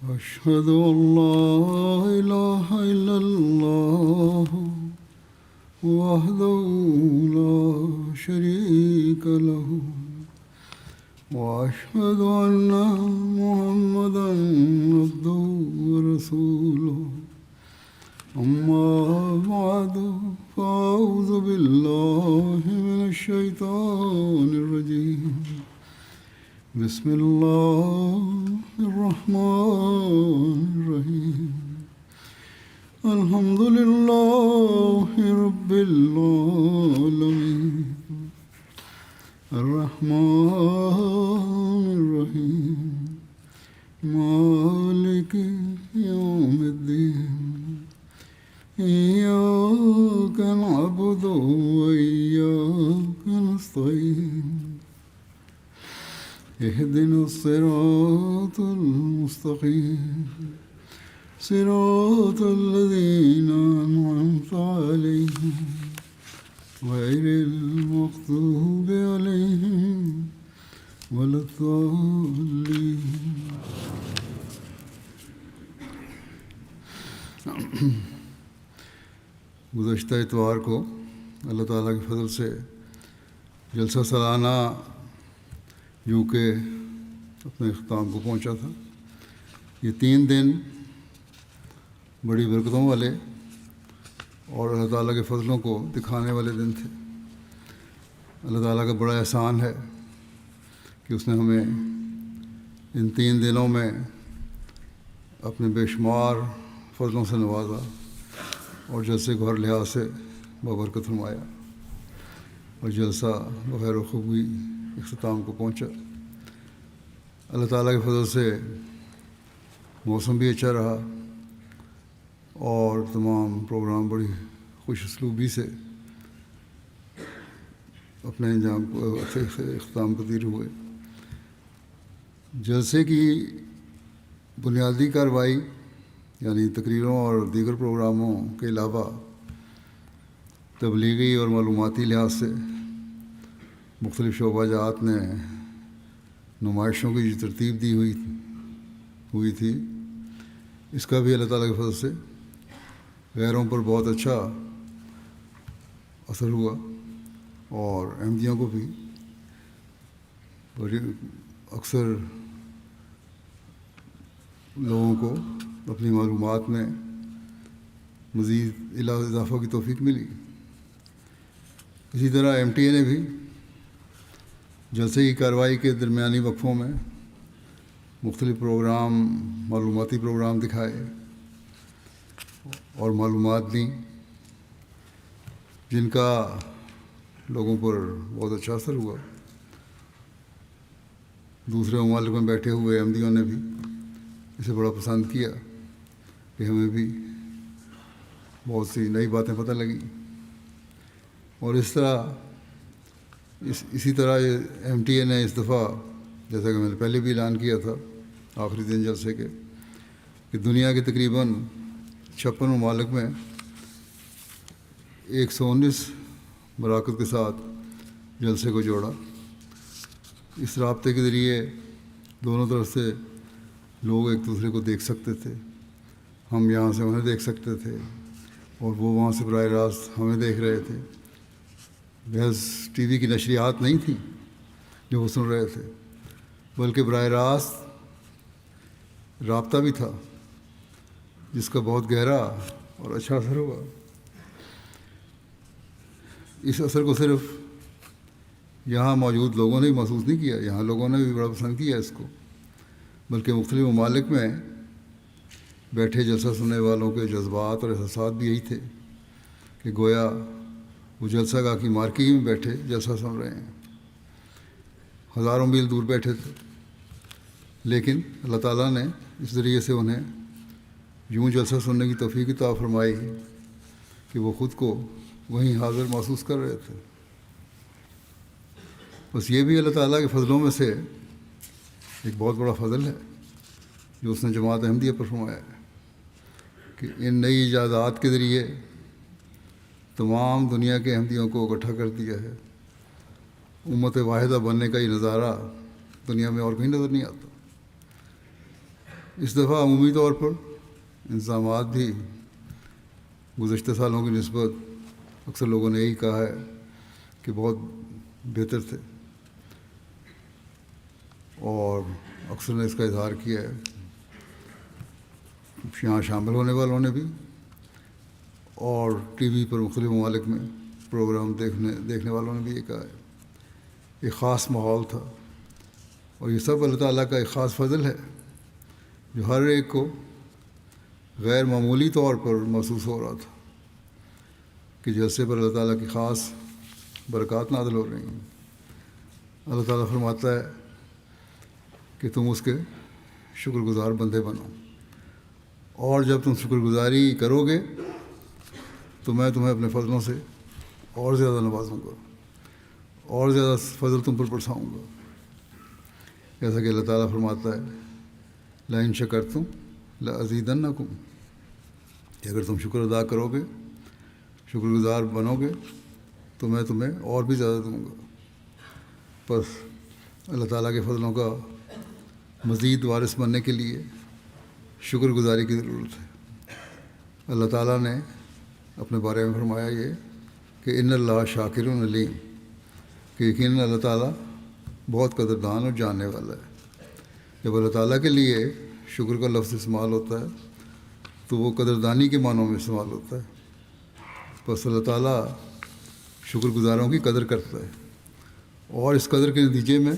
أشهد أن لا إله إلا الله وحده لا شريك له وأشهد أن محمدا عبده ورسوله أما بعد فأعوذ بالله من الشيطان الرجيم بسم الله الرحمن الرحيم الحمد لله رب العالمين الرحمن الرحيم مالك يوم الدين إياك نعبد وإياك نستعين اهدنا الصراط المستقيم صراط الذين أنعمت عليهم غير المغضوب عليهم ولا الضالين. گزشتہ اتوار کو اللہ تعالیٰ کے فضل سے جلسہ سالانہ یوں کہ اپنے اختتام کو پہنچا تھا. یہ 3 دن بڑی برکتوں والے اور اللہ تعالیٰ کے فضلوں کو دکھانے والے دن تھے. اللہ تعالیٰ کا بڑا احسان ہے کہ اس نے ہمیں ان 3 دنوں میں اپنے بے شمار فضلوں سے نوازا اور جلسے کو ہر لحاظ سے بابرکت فرمایا اور جلسہ بخیر و خوبی اختتام کو پہنچا. اللہ تعالیٰ کے فضل سے موسم بھی اچھا رہا اور تمام پروگرام بڑی خوش اسلوبی سے اپنے انجام کو اختتام پذیر ہوئے. جلسے کی بنیادی کارروائی یعنی تقریروں اور دیگر پروگراموں کے علاوہ تبلیغی اور معلوماتی لحاظ سے مختلف شعبہ جات نے نمائشوں کی جو ترتیب دی ہوئی تھی اس کا بھی اللہ تعالیٰ کے فضل سے غیروں پر بہت اچھا اثر ہوا اور احمدیوں کو بھی بڑی اکثر لوگوں کو اپنی معلومات میں مزید اضافہ کی توفیق ملی. اسی طرح MTA نے بھی جلسے کی کارروائی کے درمیانی وقفوں میں مختلف معلوماتی پروگرام دکھائے اور معلومات دیں جن کا لوگوں پر بہت اچھا اثر ہوا. دوسرے ممالک میں بیٹھے ہوئے احمدیوں نے بھی اسے بڑا پسند کیا کہ ہمیں بھی بہت سی نئی باتیں پتہ لگیں. اور اسی طرح MTA نے اس دفعہ جیسا کہ میں نے پہلے بھی اعلان کیا تھا آخری دن جلسے کے کہ دنیا کے تقریباً 56 ممالک میں 119 مراکز کے ساتھ جلسے کو جوڑا. اس رابطے کے ذریعے دونوں طرف سے لوگ ایک دوسرے کو دیکھ سکتے تھے. ہم یہاں سے انہیں دیکھ سکتے تھے اور وہ وہاں سے براہ راست ہمیں دیکھ رہے تھے. محض TV کی نشریات نہیں تھیں جو وہ سن رہے تھے بلکہ براہ راست رابطہ بھی تھا جس کا بہت گہرا اور اچھا اثر ہوا. اس اثر کو صرف یہاں موجود لوگوں نے محسوس نہیں کیا, یہاں لوگوں نے بھی بڑا پسند کیا اس کو, بلکہ مختلف ممالک میں بیٹھے جلسہ سننے والوں کے جذبات اور احساسات بھی یہی تھے کہ گویا وہ جلسہ گاہ کی مارکی میں بیٹھے جلسہ سن رہے ہیں. ہزاروں میل دور بیٹھے تھے لیکن اللہ تعالیٰ نے اس ذریعے سے انہیں یوں جلسہ سننے کی توفیق عطا فرمائی کہ وہ خود کو وہیں حاضر محسوس کر رہے تھے. بس یہ بھی اللہ تعالیٰ کے فضلوں میں سے ایک بہت بڑا فضل ہے جو اس نے جماعت احمدیہ پر فرمایا ہے کہ ان نئی ایجادات کے ذریعے تمام دنیا کے احمدیوں کو اکٹھا کر دیا ہے. امت واحدہ بننے کا یہ نظارہ دنیا میں اور کہیں نظر نہیں آتا. اس دفعہ عمومی طور پر انتظامات بھی گزشتہ سالوں کی نسبت اکثر لوگوں نے یہی کہا ہے کہ بہت بہتر تھے، اور اکثر نے اس کا اظہار کیا ہے، یہاں شامل ہونے والوں نے بھی، اور ٹی وی پر مختلف ممالک میں پروگرام دیکھنے والوں نے بھی یہ کہا ہے۔ ایک خاص ماحول تھا، اور یہ سب اللہ تعالیٰ کا ایک خاص فضل ہے جو ہر ایک کو غیر معمولی طور پر محسوس ہو رہا تھا کہ جلسے پر اللہ تعالیٰ کی خاص برکات نازل ہو رہی ہیں۔ اللہ تعالیٰ فرماتا ہے کہ تم اس کے شکر گزار بندے بنو، اور جب تم شکر گزاری کرو گے تو میں تمہیں اپنے فضلوں سے اور زیادہ نوازوں گا، اور زیادہ فضل تم پر برساؤں گا۔ جیسا کہ اللہ تعالیٰ فرماتا ہے لئن شکرتم لأزیدنکم، کہ اگر تم شکر ادا کرو گے، شکر گزار بنو گے تو میں تمہیں اور بھی زیادہ دوں گا۔ بس اللہ تعالیٰ کے فضلوں کا مزید وارث بننے کے لیے شکر گزاری کی ضرورت ہے۔ اللہ تعالیٰ نے اپنے بارے میں فرمایا یہ کہ ان اللہ شاکر علیم، کہ یقیناً اللہ تعالیٰ بہت قدردان اور جاننے والا ہے۔ جب اللہ تعالیٰ کے لیے شکر کا لفظ استعمال ہوتا ہے تو وہ قدردانی کے معنوں میں استعمال ہوتا ہے۔ بس اللہ تعالیٰ شکر گزاروں کی قدر کرتا ہے، اور اس قدر کے نتیجے میں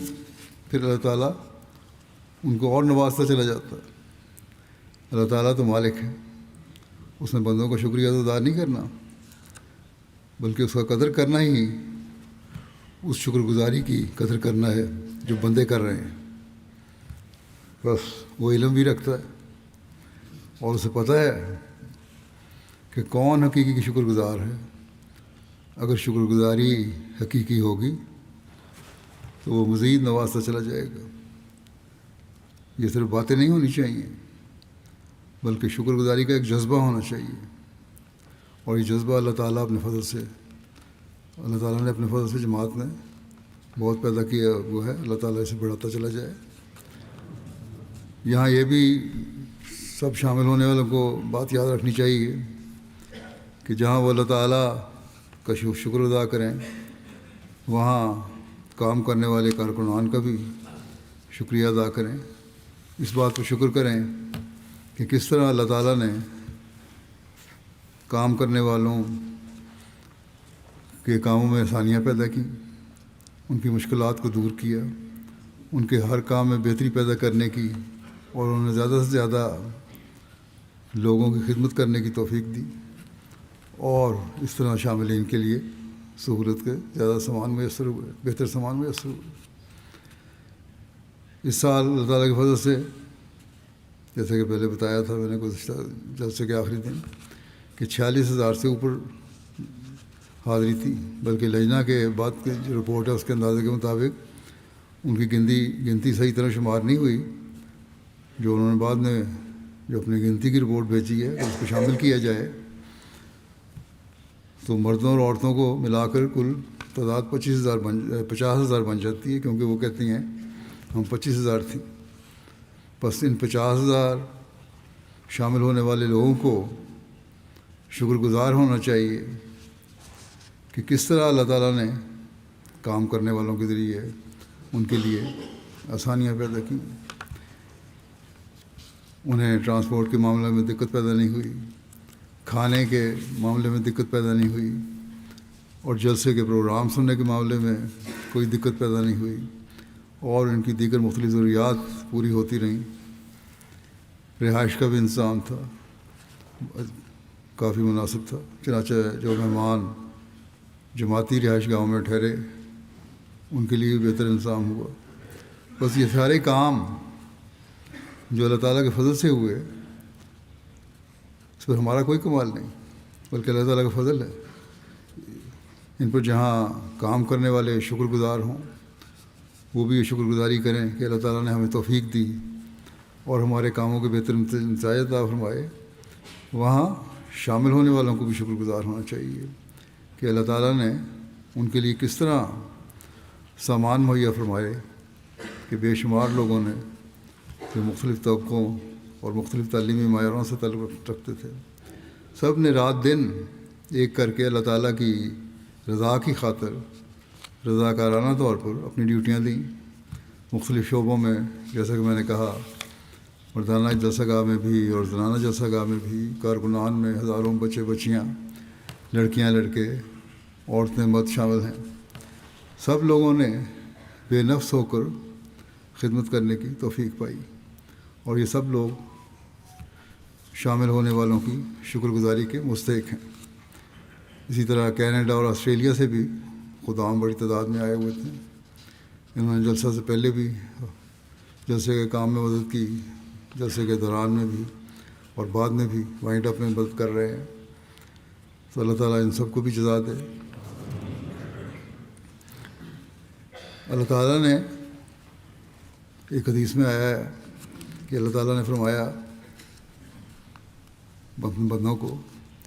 پھر اللہ تعالیٰ ان کو اور نوازتا چلا جاتا ہے۔ اللہ تعالیٰ تو مالک ہے، اس نے بندوں کا شکریہ ادا نہیں کرنا بلکہ اس کا قدر کرنا ہی اس شکر گزاری کی قدر کرنا ہے جو بندے کر رہے ہیں۔ بس وہ علم بھی رکھتا ہے اور اسے پتہ ہے کہ کون حقیقی شکر گزار ہے۔ اگر شکر گزاری حقیقی ہوگی تو وہ مزید نوازتا چلا جائے گا۔ یہ صرف باتیں نہیں ہونی چاہیے بلکہ شکر گزاری کا ایک جذبہ ہونا چاہیے، اور یہ جذبہ اللہ تعالیٰ نے اپنے فضل سے جماعت نے بہت پیدا کیا وہ ہے۔ اللہ تعالیٰ اسے بڑھاتا چلا جائے۔ یہاں یہ بھی سب شامل ہونے والوں کو بات یاد رکھنی چاہیے کہ جہاں وہ اللہ تعالیٰ کا شکر ادا کریں، وہاں کام کرنے والے کارکنان کا بھی شکریہ ادا کریں۔ اس بات پر شکر کریں کہ کس طرح اللہ تعالیٰ نے کام کرنے والوں کے کاموں میں آسانیاں پیدا کی، ان کی مشکلات کو دور کیا، ان کے ہر کام میں بہتری پیدا کرنے کی، اور انہیں زیادہ سے زیادہ لوگوں کی خدمت کرنے کی توفیق دی، اور اس طرح شاملین کے لیے سہولت کے زیادہ سامان میسر ہوئے، بہتر سامان میسر ہوئے۔ اس سال اللہ تعالیٰ کے فضل سے، جیسے کہ پہلے بتایا تھا میں نے گزشتہ جلسے کے آخری دن، کہ 46,000 سے اوپر حاضری تھی، بلکہ لجنہ کے بعد کی جو رپورٹ ہے اس کے اندازے کے مطابق ان کی گنتی صحیح طرح شمار نہیں ہوئی، جو انہوں نے بعد میں جو اپنی گنتی کی رپورٹ بھیجی ہے اس کو شامل کیا جائے تو مردوں اور عورتوں کو ملا کر کل تعداد 50,000 بن جاتی ہے، کیونکہ وہ کہتی ہیں ہم 25,000 تھیں۔ بس ان 50,000 شامل ہونے والے لوگوں کو شکر گزار ہونا چاہیے کہ کس طرح اللہ تعالیٰ نے کام کرنے والوں کے ذریعے ان کے لیے آسانیاں پیدا کی۔ انہیں ٹرانسپورٹ کے معاملے میں دقت پیدا نہیں ہوئی، کھانے کے معاملے میں دقت پیدا نہیں ہوئی، اور جلسے کے پروگرام سننے کے معاملے میں کوئی دقت پیدا نہیں ہوئی، اور ان کی دیگر مختلف ضروریات پوری ہوتی رہیں۔ رہائش کا بھی انتظام تھا، کافی مناسب تھا، چنانچہ جو مہمان جماعتی رہائش گاہوں میں ٹھہرے ان کے لیے بہتر انتظام ہوا۔ بس یہ سارے کام جو اللہ تعالیٰ کے فضل سے ہوئے، اس پر ہمارا کوئی کمال نہیں بلکہ اللہ تعالیٰ کا فضل ہے۔ ان پر جہاں کام کرنے والے شکر گزار ہوں، وہ بھی یہ شکر گزاری کریں کہ اللہ تعالیٰ نے ہمیں توفیق دی اور ہمارے کاموں کے بہتر نتائج عطا فرمائے، وہاں شامل ہونے والوں کو بھی شکر گزار ہونا چاہیے کہ اللہ تعالیٰ نے ان کے لیے کس طرح سامان مہیا فرمائے کہ بے شمار لوگوں نے جو مختلف طبقوں اور مختلف تعلیمی معیاروں سے تعلق رکھتے تھے. سب نے رات دن ایک کر کے اللہ تعالیٰ کی رضا کی خاطر رضاکارانہ طور پر اپنی ڈیوٹیاں دیں مختلف شعبوں میں. جیسا کہ میں نے کہا، مردانہ جلسہ گاہ میں بھی اور زنانہ جلسہ گاہ میں بھی، کارکنان میں ہزاروں بچے بچیاں، لڑکیاں لڑکے، عورتیں مرد شامل ہیں. سب لوگوں نے بے نفس ہو کر خدمت کرنے کی توفیق پائی، اور یہ سب لوگ شامل ہونے والوں کی شکر گزاری کے مستحق ہیں. اسی طرح کینیڈا اور آسٹریلیا سے بھی خدام بڑی تعداد میں آئے ہوئے تھے. انہوں نے جلسہ سے پہلے بھی جلسے کے کام میں مدد کی، جلسے کے دوران میں بھی، اور بعد میں بھی وائنڈ اپ میں مدد کر رہے ہیں. تو اللہ تعالیٰ ان سب کو بھی جزا دے. اللہ تعالیٰ نے ایک حدیث میں آیا ہے کہ اللہ تعالیٰ نے فرمایا بندوں کو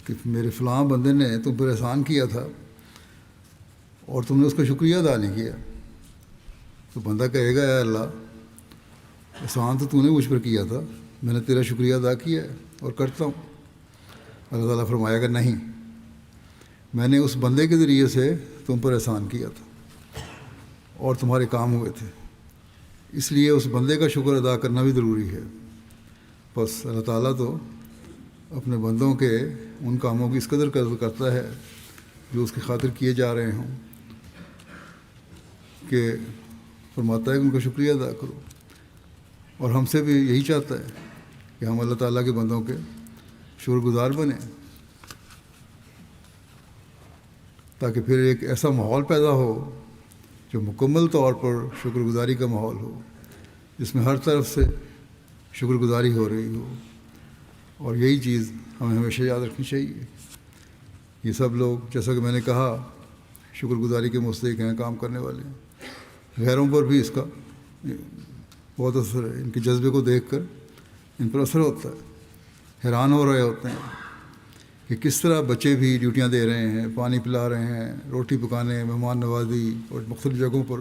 کہ میرے فلاں بندے نے تم پر احسان کیا تھا اور تم نے اس کا شکریہ ادا نہیں کیا. تو بندہ کہے گا یا اللہ، احسان تو نے مجھ پر کیا تھا، میں نے تیرا شکریہ ادا کیا ہے اور کرتا ہوں. اللہ تعالیٰ فرمایا کہ نہیں، میں نے اس بندے کے ذریعے سے تم پر احسان کیا تھا اور تمہارے کام ہوئے تھے، اس لیے اس بندے کا شکر ادا کرنا بھی ضروری ہے. بس اللہ تعالیٰ تو اپنے بندوں کے ان کاموں کی اس قدر قدر کرتا ہے جو اس کی خاطر کیے جا رہے ہوں، کہ فرماتا ہے کہ ان کا شکریہ ادا کرو. اور ہم سے بھی یہی چاہتا ہے کہ ہم اللہ تعالیٰ کے بندوں کے شکر گزار بنیں، تاکہ پھر ایک ایسا ماحول پیدا ہو جو مکمل طور پر شکر گزاری کا ماحول ہو، جس میں ہر طرف سے شکر گزاری ہو رہی ہو. اور یہی چیز ہمیں ہمیشہ یاد رکھنی چاہیے. یہ سب لوگ، جیسا کہ میں نے کہا، شکر گزاری کے مستحق ہیں، کام کرنے والے ہیں. غیروں پر بھی اس کا بہت اثر ہے. ان کے جذبے کو دیکھ کر ان پر اثر ہوتا ہے. حیران ہو رہے ہوتے ہیں کہ کس طرح بچے بھی ڈیوٹیاں دے رہے ہیں، پانی پلا رہے ہیں، روٹی پکانے، مہمان نوازی اور مختلف جگہوں پر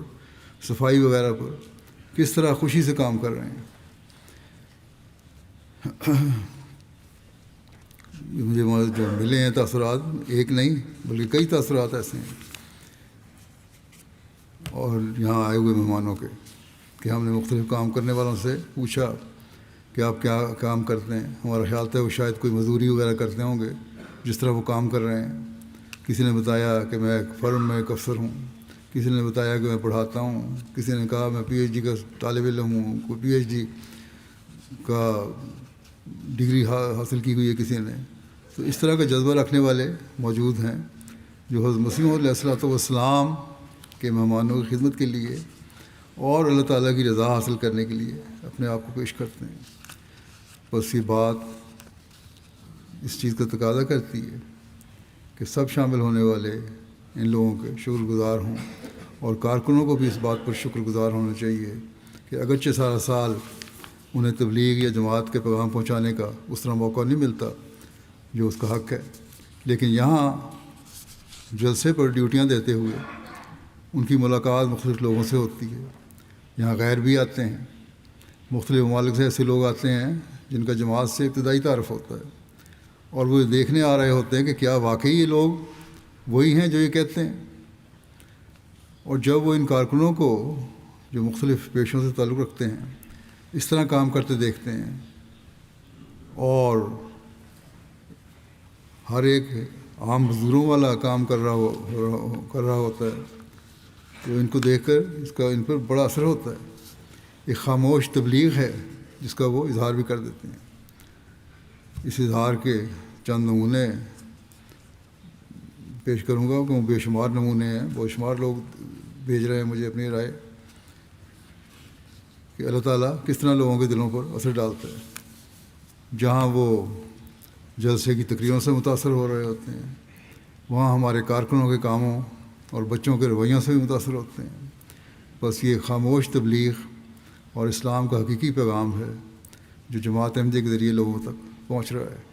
صفائی وغیرہ پر کس طرح خوشی سے کام کر رہے ہیں. مجھے جو ملے ہیں تاثرات، ایک نہیں بلکہ کئی تاثرات ایسے ہیں، اور یہاں آئے ہوئے مہمانوں کے، کہ ہم نے مختلف کام کرنے والوں سے پوچھا کہ آپ کیا کام کرتے ہیں. ہمارا خیال تھا وہ شاید کوئی مزدوری وغیرہ کرتے ہوں گے جس طرح وہ کام کر رہے ہیں. کسی نے بتایا کہ میں ایک فرم میں ایک افسر ہوں، کسی نے بتایا کہ میں پڑھاتا ہوں، کسی نے کہا میں پی ایچ ڈی کا طالب علم ہوں، کوئی پی ایچ ڈی کا ڈگری حاصل کی ہوئی ہے کسی نے. تو اس طرح کا جذبہ رکھنے والے موجود ہیں جو حضرت مسیح علیہ الصلوۃ والسلام کے مہمانوں کی خدمت کے لیے اور اللہ تعالیٰ کی رضا حاصل کرنے کے لیے اپنے آپ کو پیش کرتے ہیں. بس یہ بات اس چیز کا تقاضا کرتی ہے کہ سب شامل ہونے والے ان لوگوں کے شکر گزار ہوں، اور کارکنوں کو بھی اس بات پر شکر گزار ہونا چاہیے کہ اگرچہ سارا سال انہیں تبلیغ یا جماعت کے پیغام پہنچانے کا اس طرح موقع نہیں ملتا جو اس کا حق ہے، لیکن یہاں جلسے پر ڈیوٹیاں دیتے ہوئے ان کی ملاقات مختلف لوگوں سے ہوتی ہے. یہاں غیر بھی آتے ہیں، مختلف ممالک سے ایسے لوگ آتے ہیں جن کا جماعت سے ابتدائی تعارف ہوتا ہے، اور وہ دیکھنے آ رہے ہوتے ہیں کہ کیا واقعی یہ لوگ وہی ہیں جو یہ کہتے ہیں. اور جب وہ ان کارکنوں کو جو مختلف پیشوں سے تعلق رکھتے ہیں اس طرح کام کرتے دیکھتے ہیں، اور ہر ایک عام مزدوروں والا کام کر رہا ہوتا ہے، تو ان کو دیکھ کر اس کا ان پر بڑا اثر ہوتا ہے. ایک خاموش تبلیغ ہے جس کا وہ اظہار بھی کر دیتے ہیں. اس اظہار کے چند نمونے پیش کروں گا کہ وہ بے شمار نمونے ہیں. بے شمار لوگ بھیج رہے ہیں مجھے اپنی رائے کہ اللہ تعالیٰ کس طرح لوگوں کے دلوں پر اثر ڈالتا ہے. جہاں وہ جلسے کی تقریروں سے متاثر ہو رہے ہوتے ہیں، وہاں ہمارے کارکنوں کے کاموں اور بچوں کے رویوں سے بھی متاثر ہوتے ہیں. بس یہ خاموش تبلیغ اور اسلام کا حقیقی پیغام ہے جو جماعت احمدیہ کے ذریعے لوگوں تک پہنچ رہا ہے.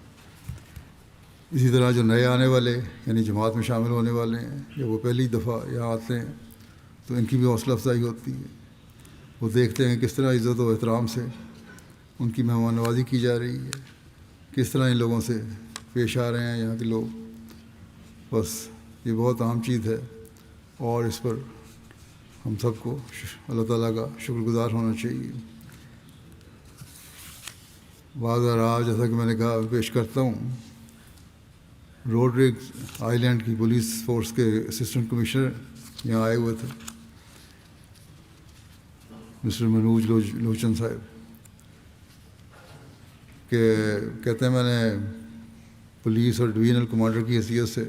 اسی طرح جو نئے آنے والے یعنی جماعت میں شامل ہونے والے ہیں، جب وہ پہلی دفعہ یہاں آتے ہیں تو ان کی بھی حوصلہ افزائی ہوتی ہے. وہ دیکھتے ہیں کس طرح عزت و احترام سے ان کی مہمان نوازی کی جا رہی ہے، کس طرح ان لوگوں سے پیش آ رہے ہیں یہاں کے لوگ. بس یہ بہت اہم چیز ہے، اور اس پر ہم سب کو اللہ تعالیٰ کا شکر گزار ہونا چاہیے. بعض راہ جیسا کہ میں نے کہا پیش کرتا ہوں. روڈریک آئی لینڈ کی پولیس فورس کے اسسٹنٹ کمشنر یہاں آئے ہوئے تھے، مسٹر منوج لوچن صاحب، کہ کہتے ہیں میں نے پولیس اور ڈویژنل کمانڈر کی حیثیت سے،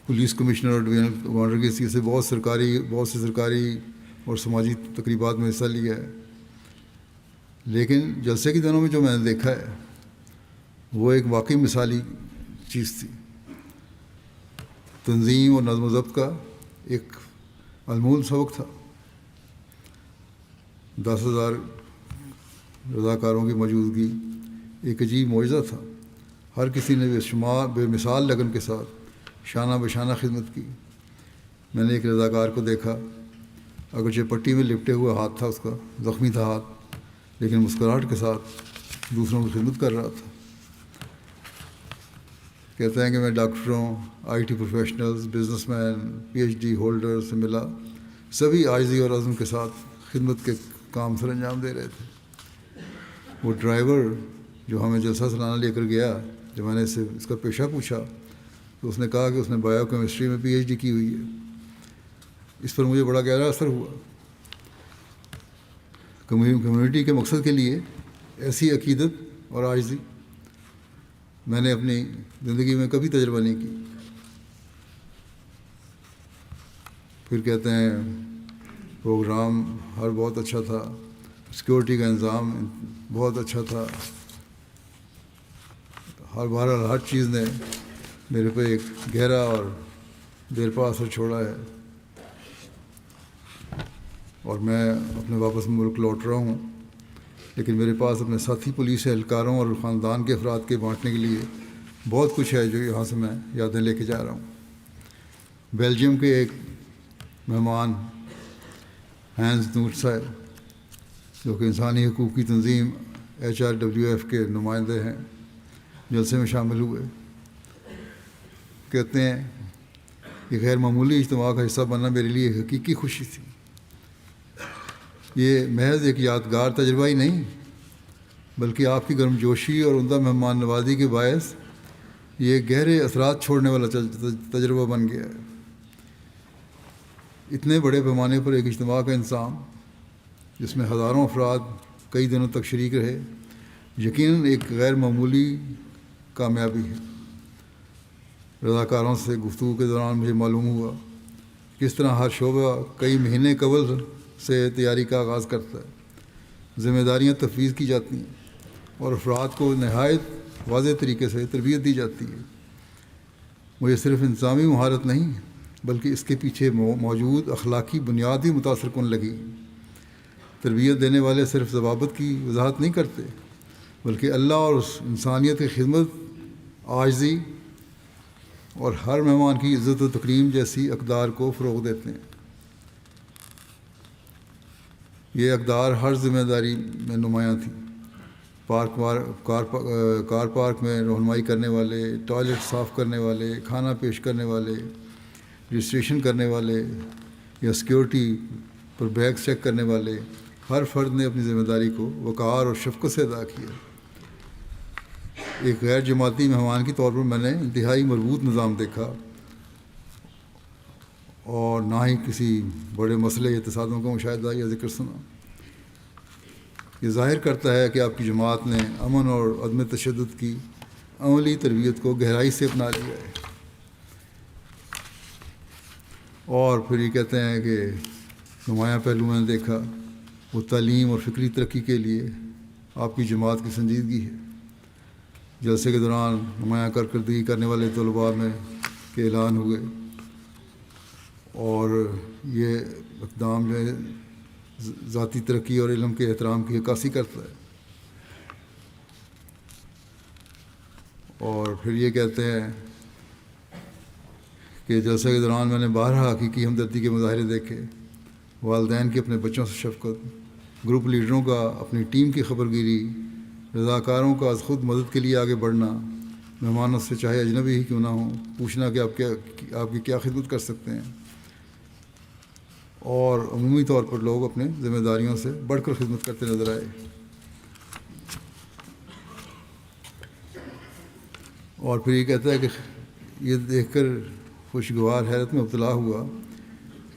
پولیس کمشنر اور ڈویژنل کمانڈر کی حیثیت سے بہت سے سرکاری اور سماجی تقریبات میں حصہ لیا ہے، لیکن جلسے کے دنوں میں جو میں نے دیکھا ہے وہ ایک واقعی مثالی چیز تھی. تنظیم اور نظم و ضبط کا ایک انمول سبق تھا. 10,000 رضاکاروں کی موجودگی ایک عجیب معجزہ تھا. ہر کسی نے بے مثال لگن کے ساتھ شانہ بشانہ خدمت کی. میں نے ایک رضاکار کو دیکھا، اگرچہ پٹی میں لپٹے ہوئے ہاتھ تھا اس کا، زخمی تھا ہاتھ، لیکن مسکراہٹ کے ساتھ دوسروں کی خدمت کر رہا تھا. کہتے ہیں کہ میں ڈاکٹروں، I T professionals, businessman, P H D holder سے ملا، سبھی عاجزی اور عزم کے ساتھ خدمت کے کام سر انجام دے رہے تھے. وہ ڈرائیور جو ہمیں جلسہ سالانہ لے کر گیا، جب میں نے اس کا پیشہ پوچھا تو اس نے کہا کہ اس نے بایو کیمسٹری میں پی ایچ ڈی کی ہوئی ہے. اس پر مجھے بڑا گہرا اثر ہوا. کمیونٹی کے مقصد کے لیے ایسی عقیدت اور عاجزی میں نے اپنی زندگی میں کبھی تجربہ نہیں کی. پھر کہتے ہیں پروگرام ہر بہت اچھا تھا، سیکورٹی کا انتظام بہت اچھا تھا. بہرحال ہر چیز نے میرے پہ ایک گہرا اور دیرپا اثر چھوڑا ہے، اور میں اپنے واپس ملک لوٹ رہا ہوں، لیکن میرے پاس اپنے ساتھی پولیس اہلکاروں اور خاندان کے افراد کے بانٹنے کے لیے بہت کچھ ہے جو یہاں سے میں یادیں لے کے جا رہا ہوں. بیلجیم کے ایک مہمان ہینز نوٹ صاحب، جو کہ انسانی حقوق کی تنظیم HRWF کے نمائندے ہیں، جلسے میں شامل ہوئے. کہتے ہیں کہ غیر معمولی اجتماع کا حصہ بننا میرے لیے ایک حقیقی خوشی تھی. یہ محض ایک یادگار تجربہ ہی نہیں، بلکہ آپ کی گرمجوشی اور عمدہ مہمان نوازی کے باعث یہ گہرے اثرات چھوڑنے والا تجربہ بن گیا ہے. اتنے بڑے پیمانے پر ایک اجتماع کا انتظام، جس میں ہزاروں افراد کئی دنوں تک شریک رہے، یقیناً ایک غیر معمولی کامیابی ہے. رضاکاروں سے گفتگو کے دوران مجھے معلوم ہوا کس طرح ہر شعبہ کئی مہینے قبل سے تیاری کا آغاز کرتا ہے. ذمہ داریاں تفویض کی جاتی ہیں اور افراد کو نہایت واضح طریقے سے تربیت دی جاتی ہے. مجھے صرف انتظامی مہارت نہیں، بلکہ اس کے پیچھے موجود اخلاقی بنیاد بھی متاثر کن لگی. تربیت دینے والے صرف ضوابط کی وضاحت نہیں کرتے، بلکہ اللہ اور اس انسانیت کی خدمت، عاجزی اور ہر مہمان کی عزت و تکریم جیسی اقدار کو فروغ دیتے ہیں. یہ اقدار ہر ذمہ داری میں نمایاں تھی. کار پارک میں رہنمائی کرنے والے، ٹوائلٹ صاف کرنے والے، کھانا پیش کرنے والے، رجسٹریشن کرنے والے یا سیکیورٹی پر بیگ چیک کرنے والے، ہر فرد نے اپنی ذمہ داری کو وقار اور شفقت سے ادا کیا. ایک غیر جماعتی مہمان کے طور پر میں نے انتہائی مربوط نظام دیکھا، اور نہ ہی کسی بڑے مسئلے یا تصادم کا مشاہدہ یا ذکر سنا. یہ ظاہر کرتا ہے کہ آپ کی جماعت نے امن اور عدم تشدد کی عملی تربیت کو گہرائی سے اپنا لیا ہے. اور پھر یہ کہتے ہیں کہ نمایاں پہلو میں نے دیکھا، وہ تعلیم اور فکری ترقی کے لیے آپ کی جماعت کی سنجیدگی ہے. جلسے کے دوران نمایاں کارکردگی کرنے والے طلباء میں کے اعلان ہوئے، اور یہ اقدام جو ہے ذاتی ترقی اور علم کے احترام کی عکاسی کرتا ہے. اور پھر یہ کہتے ہیں کہ جلسے کے دوران میں نے بارہا حقیقی ہمدردی کے مظاہرے دیکھے. والدین کی اپنے بچوں سے شفقت، گروپ لیڈروں کا اپنی ٹیم کی خبر گیری، رضاکاروں کا از خود مدد کے لیے آگے بڑھنا، مہمانوں سے چاہے اجنبی ہی کیوں نہ ہوں پوچھنا کہ آپ کی کیا خدمت کر سکتے ہیں، اور عمومی طور پر لوگ اپنے ذمہ داریوں سے بڑھ کر خدمت کرتے نظر آئے۔ اور پھر یہ کہتا ہے کہ یہ دیکھ کر خوشگوار حیرت میں مبتلا ہوا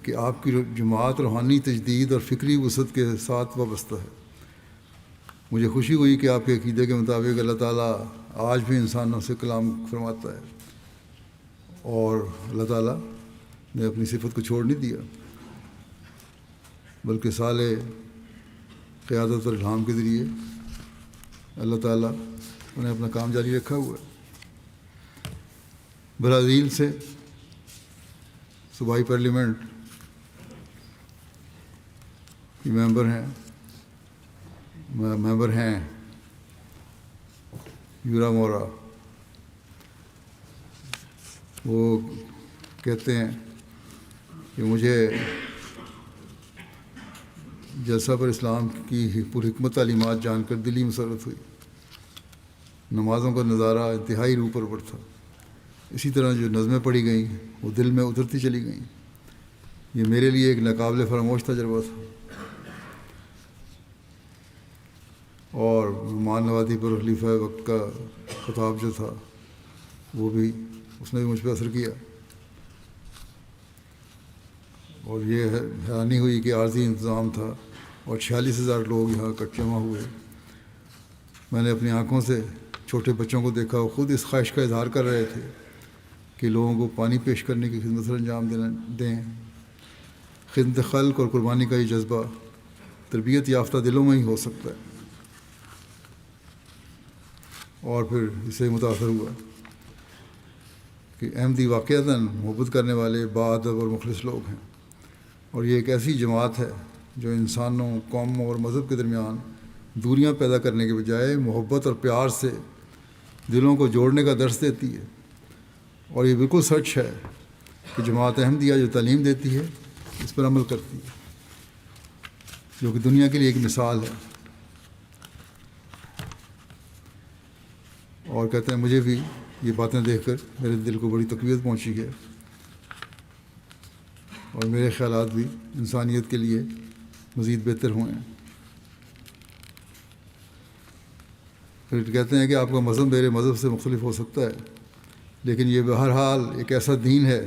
کہ آپ کی جماعت روحانی تجدید اور فکری وسعت کے ساتھ وابستہ ہے۔ مجھے خوشی ہوئی کہ آپ کے عقیدے کے مطابق اللہ تعالیٰ آج بھی انسانوں سے کلام فرماتا ہے، اور اللہ تعالیٰ نے اپنی صفت کو چھوڑ نہیں دیا، بلکہ صالح قیادت اور الہام کے ذریعے اللہ تعالیٰ انہیں اپنا کام جاری رکھا ہوا ہے۔ برازیل سے صوبائی پارلیمنٹ کی ممبر ہیں یورا مورا۔ وہ کہتے ہیں کہ مجھے جلسہ پر اسلام کی پرحکمت تعلیمات جان کر دلی مسرت ہوئی۔ نمازوں کا نظارہ انتہائی روح پرور تھا۔ اسی طرح جو نظمیں پڑھی گئیں وہ دل میں اترتی چلی گئیں۔ یہ میرے لیے ایک ناقابل فراموش تجربہ تھا، اور مہمان نوازی پر خلیفہ وقت کا خطاب جو تھا وہ بھی اس نے بھی مجھ پہ اثر کیا، اور یہ حیرانی ہوئی کہ عارضی انتظام تھا اور 46,000 لوگ یہاں جمع ہوئے۔ میں نے اپنی آنکھوں سے چھوٹے بچوں کو دیکھا، وہ خود اس خواہش کا اظہار کر رہے تھے کہ لوگوں کو پانی پیش کرنے کی خدمت سر انجام دیں۔ خدمت خلق اور قربانی کا یہ جذبہ تربیت یافتہ دلوں میں ہی ہو سکتا ہے۔ اور پھر اسے متاثر ہوا کہ احمدی واقعتاً محبت کرنے والے باادب اور مخلص لوگ ہیں، اور یہ ایک ایسی جماعت ہے جو انسانوں، قوموں اور مذہب کے درمیان دوریاں پیدا کرنے کے بجائے محبت اور پیار سے دلوں کو جوڑنے کا درس دیتی ہے۔ اور یہ بالکل سچ ہے کہ جماعت احمدیہ جو تعلیم دیتی ہے اس پر عمل کرتی ہے، جو کہ دنیا کے لیے ایک مثال ہے۔ اور کہتے ہیں مجھے بھی یہ باتیں دیکھ کر میرے دل کو بڑی تقویت پہنچی ہے، اور میرے خیالات بھی انسانیت کے لیے مزید بہتر ہوئے ہیں۔ پھر کہتے ہیں کہ آپ کا مذہب میرے مذہب سے مختلف ہو سکتا ہے، لیکن یہ بہرحال ایک ایسا دین ہے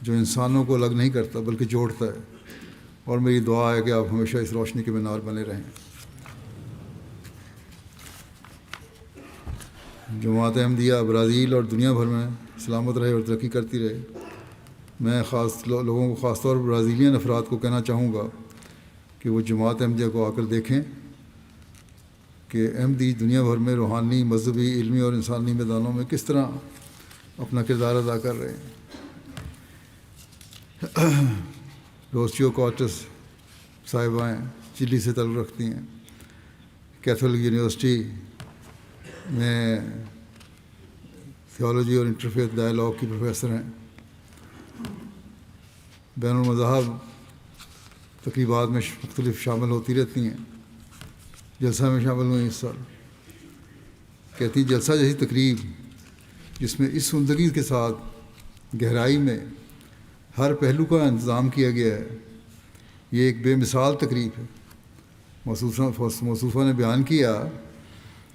جو انسانوں کو الگ نہیں کرتا بلکہ جوڑتا ہے، اور میری دعا ہے کہ آپ ہمیشہ اس روشنی کے مینار بنے رہیں۔ جماعت احمدیہ برازیل اور دنیا بھر میں سلامت رہے اور ترقی کرتی رہے۔ میں لوگوں کو خاص طور پر برازیلین افراد کو کہنا چاہوں گا کہ وہ جماعت احمدیہ کو آ کر دیکھیں کہ احمدی دنیا بھر میں روحانی، مذہبی، علمی اور انسانی میدانوں میں کس طرح اپنا کردار ادا کر رہے ہیں۔ روسیو کارٹس صاحبائیں چلی سے تعلق رکھتی ہیں، کیتھولک یونیورسٹی میں تھیولوجی اور انٹرفیتھ ڈائلاگ کی پروفیسر ہیں، بین المذاہب تقریبات میں مختلف شامل ہوتی رہتی ہیں، جلسہ میں شامل ہوئی اس سال۔ کہتی جلسہ جیسی تقریب جس میں اس عمدگی کے ساتھ گہرائی میں ہر پہلو کا انتظام کیا گیا ہے، یہ ایک بے مثال تقریب ہے۔ موصوفہ نے بیان کیا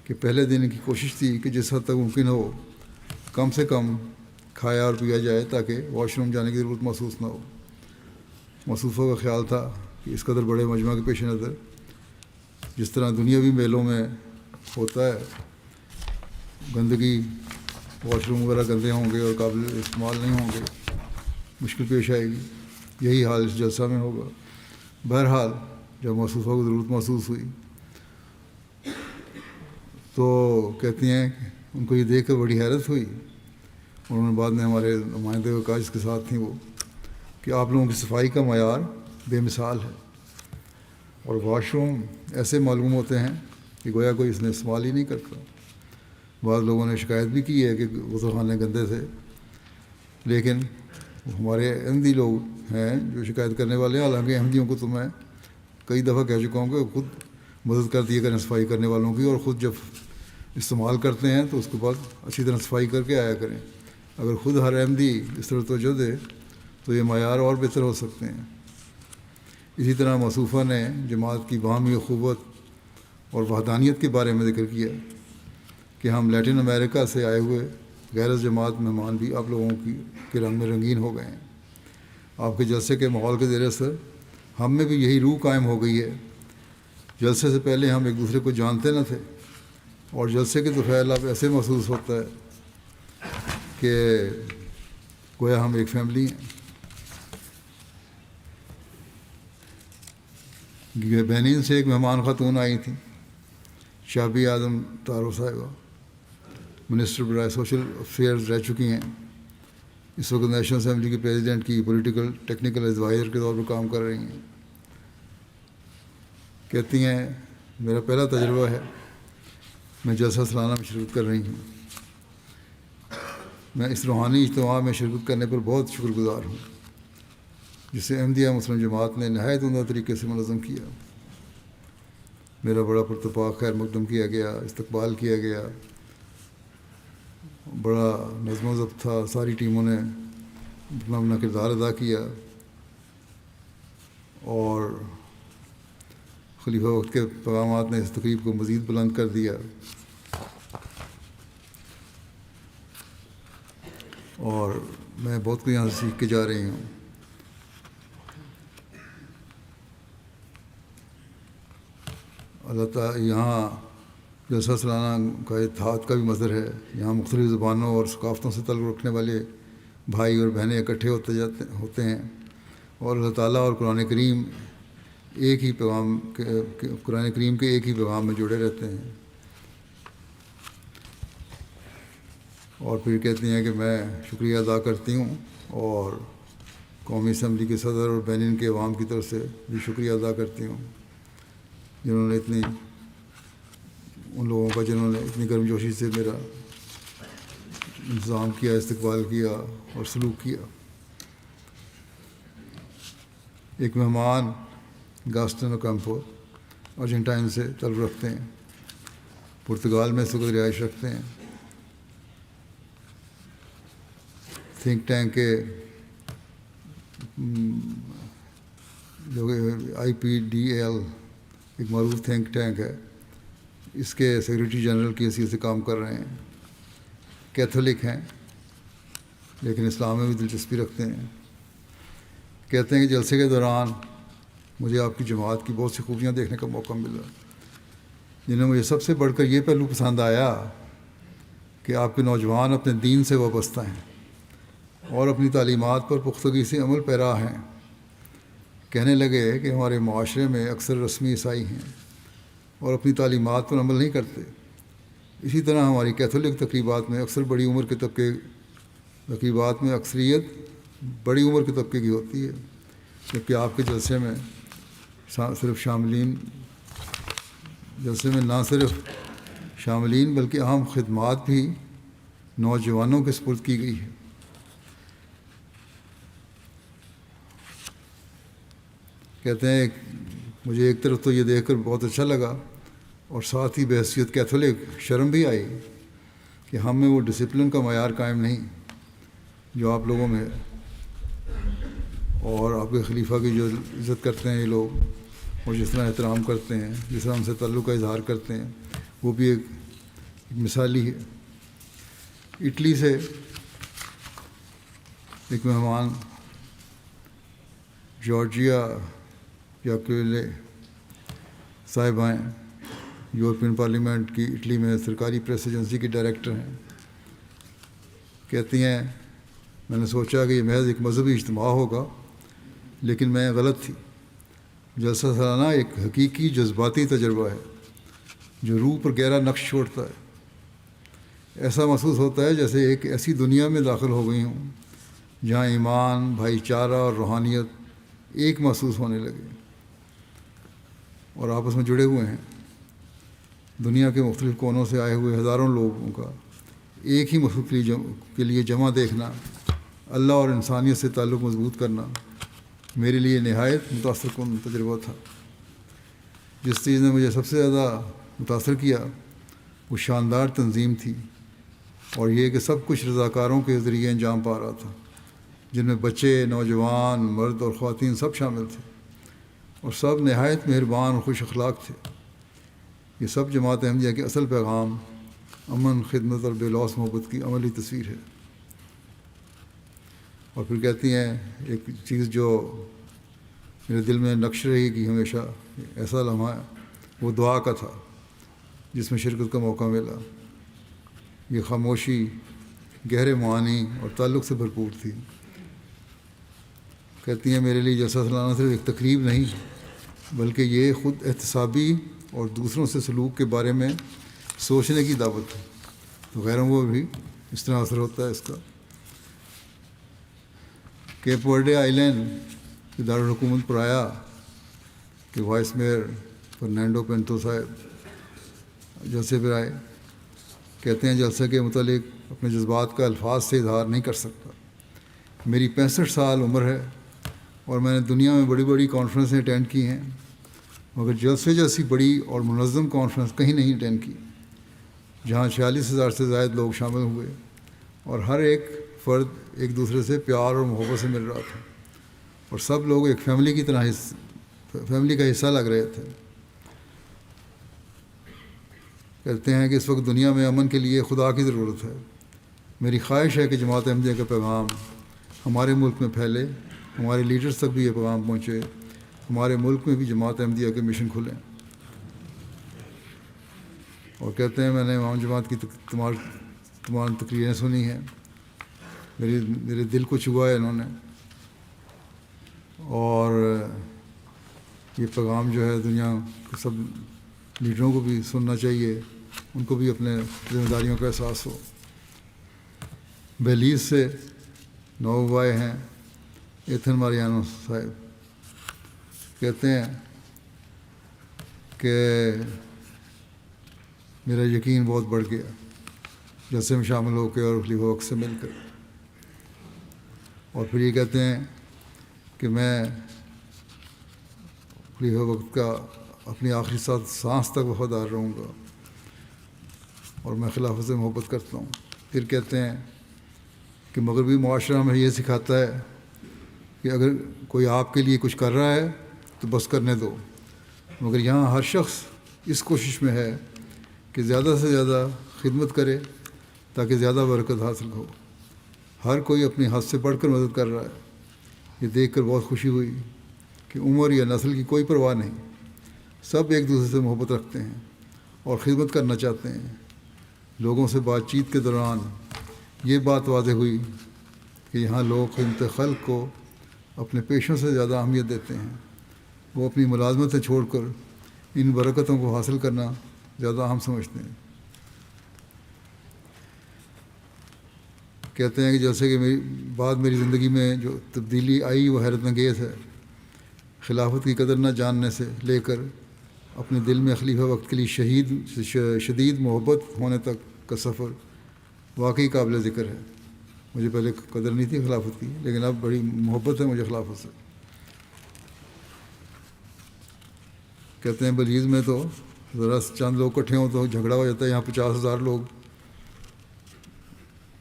کہ پہلے دن کی کوشش تھی کہ جس حد تک ممکن ہو کم سے کم کھایا اور پیا جائے تاکہ واش روم جانے کی ضرورت محسوس نہ ہو۔ موصوفہ کا خیال تھا کہ اس قدر بڑے مجمع کے پیش نظر جس طرح دنیاوی میلوں میں ہوتا ہے، گندگی، واش روم وغیرہ گندے ہوں گے اور قابل استعمال نہیں ہوں گے، مشکل پیش آئے گی۔ یہی حال اس جلسہ میں ہوگا۔ بہرحال جب موصوفہ کو ضرورت محسوس ہوئی تو کہتی ہیں کہ ان کو یہ دیکھ کر بڑی حیرت ہوئی۔ انہوں نے بعد میں ہمارے نمائندے کو کہا جس کے ساتھ تھیں وہ، کہ آپ لوگوں کی صفائی کا معیار بے مثال ہے، اور واش روم ایسے معلوم ہوتے ہیں کہ گویا کوئی اس نے استعمال ہی نہیں کرتا۔ بعض لوگوں نے شکایت بھی کی ہے کہ غسل خانے گندے تھے، لیکن ہمارے احمدی لوگ ہیں جو شکایت کرنے والے ہیں، حالانکہ احمدیوں کو تو میں کئی دفعہ کہہ چکا ہوں کہ خود مدد کر دیا کریں صفائی کرنے والوں کی، اور خود جب استعمال کرتے ہیں تو اس کے بعد اچھی طرح صفائی کر کے آیا کریں۔ اگر خود ہر احمدی اس طرح توجہ دے تو یہ معیار اور بہتر ہو سکتے ہیں۔ اسی طرح مصوفہ نے جماعت کی باہمی اخوت اور وحدانیت کے بارے میں ذکر کیا کہ ہم لیٹن امریکہ سے آئے ہوئے غیر جماعت مہمان بھی آپ لوگوں کے رنگ میں رنگین ہو گئے ہیں۔ آپ کے جلسے کے ماحول کے زیر اثر ہم میں بھی یہی روح قائم ہو گئی ہے۔ جلسے سے پہلے ہم ایک دوسرے کو جانتے نہ تھے، اور جلسے کے دوپہر اب ایسے محسوس ہوتا ہے کہ گویا ہم ایک فیملی ہیں۔ بینین سے ایک مہمان خاتون آئی تھیں، شابی اعظم تارو صاحبہ، منسٹر برائے سوشل افیئرز رہ چکی ہیں۔ اس وقت نیشنل اسمبلی کے پریزیڈنٹ کی پولیٹیکل ٹیکنیکل ایڈوائزر کے طور پر کام کر رہی ہیں۔ کہتی ہیں میرا پہلا تجربہ ہے، میں جلسہ سالانہ میں شرکت کر رہی ہوں۔ میں اس روحانی اجتماع میں شرکت کرنے پر بہت شکر گزار ہوں، جسے احمدیہ مسلم جماعت نے نہایت عمدہ طریقے سے منظم کیا۔ میرا بڑا پرتپاک خیر مقدم کیا گیا، استقبال کیا گیا، بڑا نظم و ضبط تھا، ساری ٹیموں نے اپنا اپنا کردار ادا کیا، اور خلیفہ وقت کے پیغامات نے اس تقریب کو مزید بلند کر دیا، اور میں بہت کچھ یہاں سے سیکھ کے جا رہی ہوں۔ اللہ تعالیٰ یہاں جلسہ سالانہ کا اتحاد کا بھی مظہر ہے۔ یہاں مختلف زبانوں اور ثقافتوں سے تعلق رکھنے والے بھائی اور بہنیں اکٹھے ہوتے ہیں، اور اللہ تعالیٰ اور قرآن کریم کے ایک ہی پیغام میں جڑے رہتے ہیں۔ اور پھر کہتی ہیں کہ میں شکریہ ادا کرتی ہوں، اور قومی اسمبلی کے صدر اور بینن کے عوام کی طرف سے بھی شکریہ ادا کرتی ہوں، جنہوں نے جنہوں نے اتنی گرم جوشی سے میرا انتظام کیا، استقبال کیا اور سلوک کیا۔ ایک مہمان گاسٹن اوکامپو ارجنٹائن سے تعلق رکھتے ہیں، پرتگال میں اس وقت رہائش رکھتے ہیں۔ تھنک ٹینک کے جو IPDL ایک معروف تھنک ٹینک ہے، اس کے سیکریٹری جنرل کی حیثیت سے کام کر رہے ہیں۔ کیتھولک ہیں لیکن اسلام میں بھی دلچسپی رکھتے ہیں۔ کہتے ہیں کہ جلسے کے دوران مجھے آپ کی جماعت کی بہت سی خوبیاں دیکھنے کا موقع ملا، جنہیں مجھے سب سے بڑھ کر یہ پہلو پسند آیا کہ آپ کے نوجوان اپنے دین سے وابستہ ہیں اور اپنی تعلیمات پر پختگی سے عمل پیرا ہیں۔ کہنے لگے کہ ہمارے معاشرے میں اکثر رسمی عیسائی ہیں اور اپنی تعلیمات پر عمل نہیں کرتے۔ اسی طرح ہماری کیتھولک تقریبات میں اکثر اکثریت بڑی عمر کے طبقے کی ہوتی ہے، جبکہ آپ کے جلسے میں نہ صرف شاملین بلکہ اہم خدمات بھی نوجوانوں کے سپرد کی گئی ہے۔ کہتے ہیں مجھے ایک طرف تو یہ دیکھ کر بہت اچھا لگا، اور ساتھ ہی بحیثیت کیتھولک شرم بھی آئی کہ ہم میں وہ ڈسپلن کا معیار قائم نہیں جو آپ لوگوں میں ہے، اور آپ کے خلیفہ کی جو عزت کرتے ہیں یہ لوگ، اور جس طرح احترام کرتے ہیں، جس طرح ہم سے تعلق کا اظہار کرتے ہیں، وہ بھی ایک مثالی ہے۔ اٹلی سے ایک مہمان جارجیا یاکویلے صاحبہ ہیں، یورپین پارلیمنٹ کی اٹلی میں سرکاری پریس ایجنسی کی ڈائریکٹر ہیں۔ کہتی ہیں میں نے سوچا کہ یہ محض ایک مذہبی اجتماع ہوگا، لیکن میں غلط تھی۔ جلسہ سالانہ ایک حقیقی جذباتی تجربہ ہے جو روح پر گہرا نقش چھوڑتا ہے۔ ایسا محسوس ہوتا ہے جیسے ایک ایسی دنیا میں داخل ہو گئی ہوں جہاں ایمان، بھائی چارہ اور روحانیت ایک محسوس ہونے لگے اور آپس میں جڑے ہوئے ہیں۔ دنیا کے مختلف کونوں سے آئے ہوئے ہزاروں لوگوں کا ایک ہی مقصد کے لیے جمع دیکھنا، اللہ اور انسانیت سے تعلق مضبوط کرنا، میرے لیے نہایت متاثر کن تجربہ تھا۔ جس چیز نے مجھے سب سے زیادہ متاثر کیا وہ شاندار تنظیم تھی، اور یہ کہ سب کچھ رضاکاروں کے ذریعے انجام پا رہا تھا، جن میں بچے، نوجوان، مرد اور خواتین سب شامل تھے، اور سب نہایت مہربان اور خوش اخلاق تھے۔ یہ سب جماعت احمدیہ کے اصل پیغام امن، خدمت اور بے لوث محبت کی عملی تصویر ہے۔ اور پھر کہتی ہیں ایک چیز جو میرے دل میں نقش رہی کہ ہمیشہ ایسا لمحہ وہ دعا کا تھا جس میں شرکت کا موقع ملا۔ یہ خاموشی گہرے معانی اور تعلق سے بھرپور تھی۔ کہتی ہیں میرے لیے جلسہ سالانہ صرف ایک تقریب نہیں بلکہ یہ خود احتسابی اور دوسروں سے سلوک کے بارے میں سوچنے کی دعوت ہے، تو غیروں کو بھی اس طرح اثر ہوتا ہے اس کا۔ کیپ ورڈے آئی لینڈ کے دارالحکومت پر آیا کہ وائس میئر فرنینڈو پینٹو صاحب جلسے پر آئے۔ کہتے ہیں جلسے کے متعلق اپنے جذبات کا الفاظ سے اظہار نہیں کر سکتا۔ میری 65 سال عمر ہے اور میں نے دنیا میں بڑی بڑی کانفرنسیں اٹینڈ کی ہیں، مگر جلسے جیسی بڑی اور منظم کانفرنس کہیں نہیں اٹینڈ کی جہاں 46,000 سے زائد لوگ شامل ہوئے اور ہر ایک فرد ایک دوسرے سے پیار اور محبت سے مل رہا تھا، اور سب لوگ ایک فیملی کی طرح فیملی کا حصہ لگ رہے تھے۔ کہتے ہیں کہ اس وقت دنیا میں امن کے لیے خدا کی ضرورت ہے۔ میری خواہش ہے کہ جماعت احمدیہ کا پیغام ہمارے ملک میں پھیلے، ہمارے لیڈرز تک بھی یہ پیغام پہنچے، ہمارے ملک میں بھی جماعت احمدیہ کے مشن کھلیں۔ اور کہتے ہیں میں نے امام جماعت کی تمام تقریریں سنی ہیں، میرے دل کو چھوا ہے انہوں نے، اور یہ پیغام جو ہے دنیا کے سب لیڈروں کو بھی سننا چاہیے، ان کو بھی اپنے ذمہ داریوں کا احساس ہو۔ بیلیز سے نواب آئے ہیں ایتھن ماریانو صاحب، کہتے ہیں کہ میرا یقین بہت بڑھ گیا جلسے میں شامل ہو کے اور خلیفہ وقت سے مل کر۔ اور پھر یہ کہتے ہیں کہ میں خلیفہ وقت کا اپنی آخری سانس تک وفادار رہوں گا اور میں خلافت سے محبت کرتا ہوں۔ پھر کہتے ہیں کہ مغربی معاشرہ ہمیں یہ سکھاتا ہے کہ اگر کوئی آپ کے لیے کچھ کر رہا ہے تو بس کرنے دو، مگر یہاں ہر شخص اس کوشش میں ہے کہ زیادہ سے زیادہ خدمت کرے تاکہ زیادہ برکت حاصل ہو۔ ہر کوئی اپنی حد سے بڑھ کر مدد کر رہا ہے۔ یہ دیکھ کر بہت خوشی ہوئی کہ عمر یا نسل کی کوئی پرواہ نہیں، سب ایک دوسرے سے محبت رکھتے ہیں اور خدمت کرنا چاہتے ہیں۔ لوگوں سے بات چیت کے دوران یہ بات واضح ہوئی کہ یہاں لوگ خدمت خلق کو اپنے پیشوں سے زیادہ اہمیت دیتے ہیں۔ وہ اپنی ملازمتیں چھوڑ کر ان برکتوں کو حاصل کرنا زیادہ اہم سمجھتے ہیں۔ کہتے ہیں کہ جیسے کہ میری زندگی میں جو تبدیلی آئی وہ حیرت انگیز ہے۔ خلافت کی قدر نہ جاننے سے لے کر اپنے دل میں خلیفہ وقت کے لیے شدید محبت ہونے تک کا سفر واقعی قابل ذکر ہے۔ مجھے پہلے قدر نہیں تھی خلافت کی، لیکن اب بڑی محبت ہے مجھے خلافت سے۔ کہتے ہیں بلیز میں تو ذرا چند لوگ اکٹھے ہوں تو جھگڑا ہو جاتا ہے، یہاں 50,000 لوگ،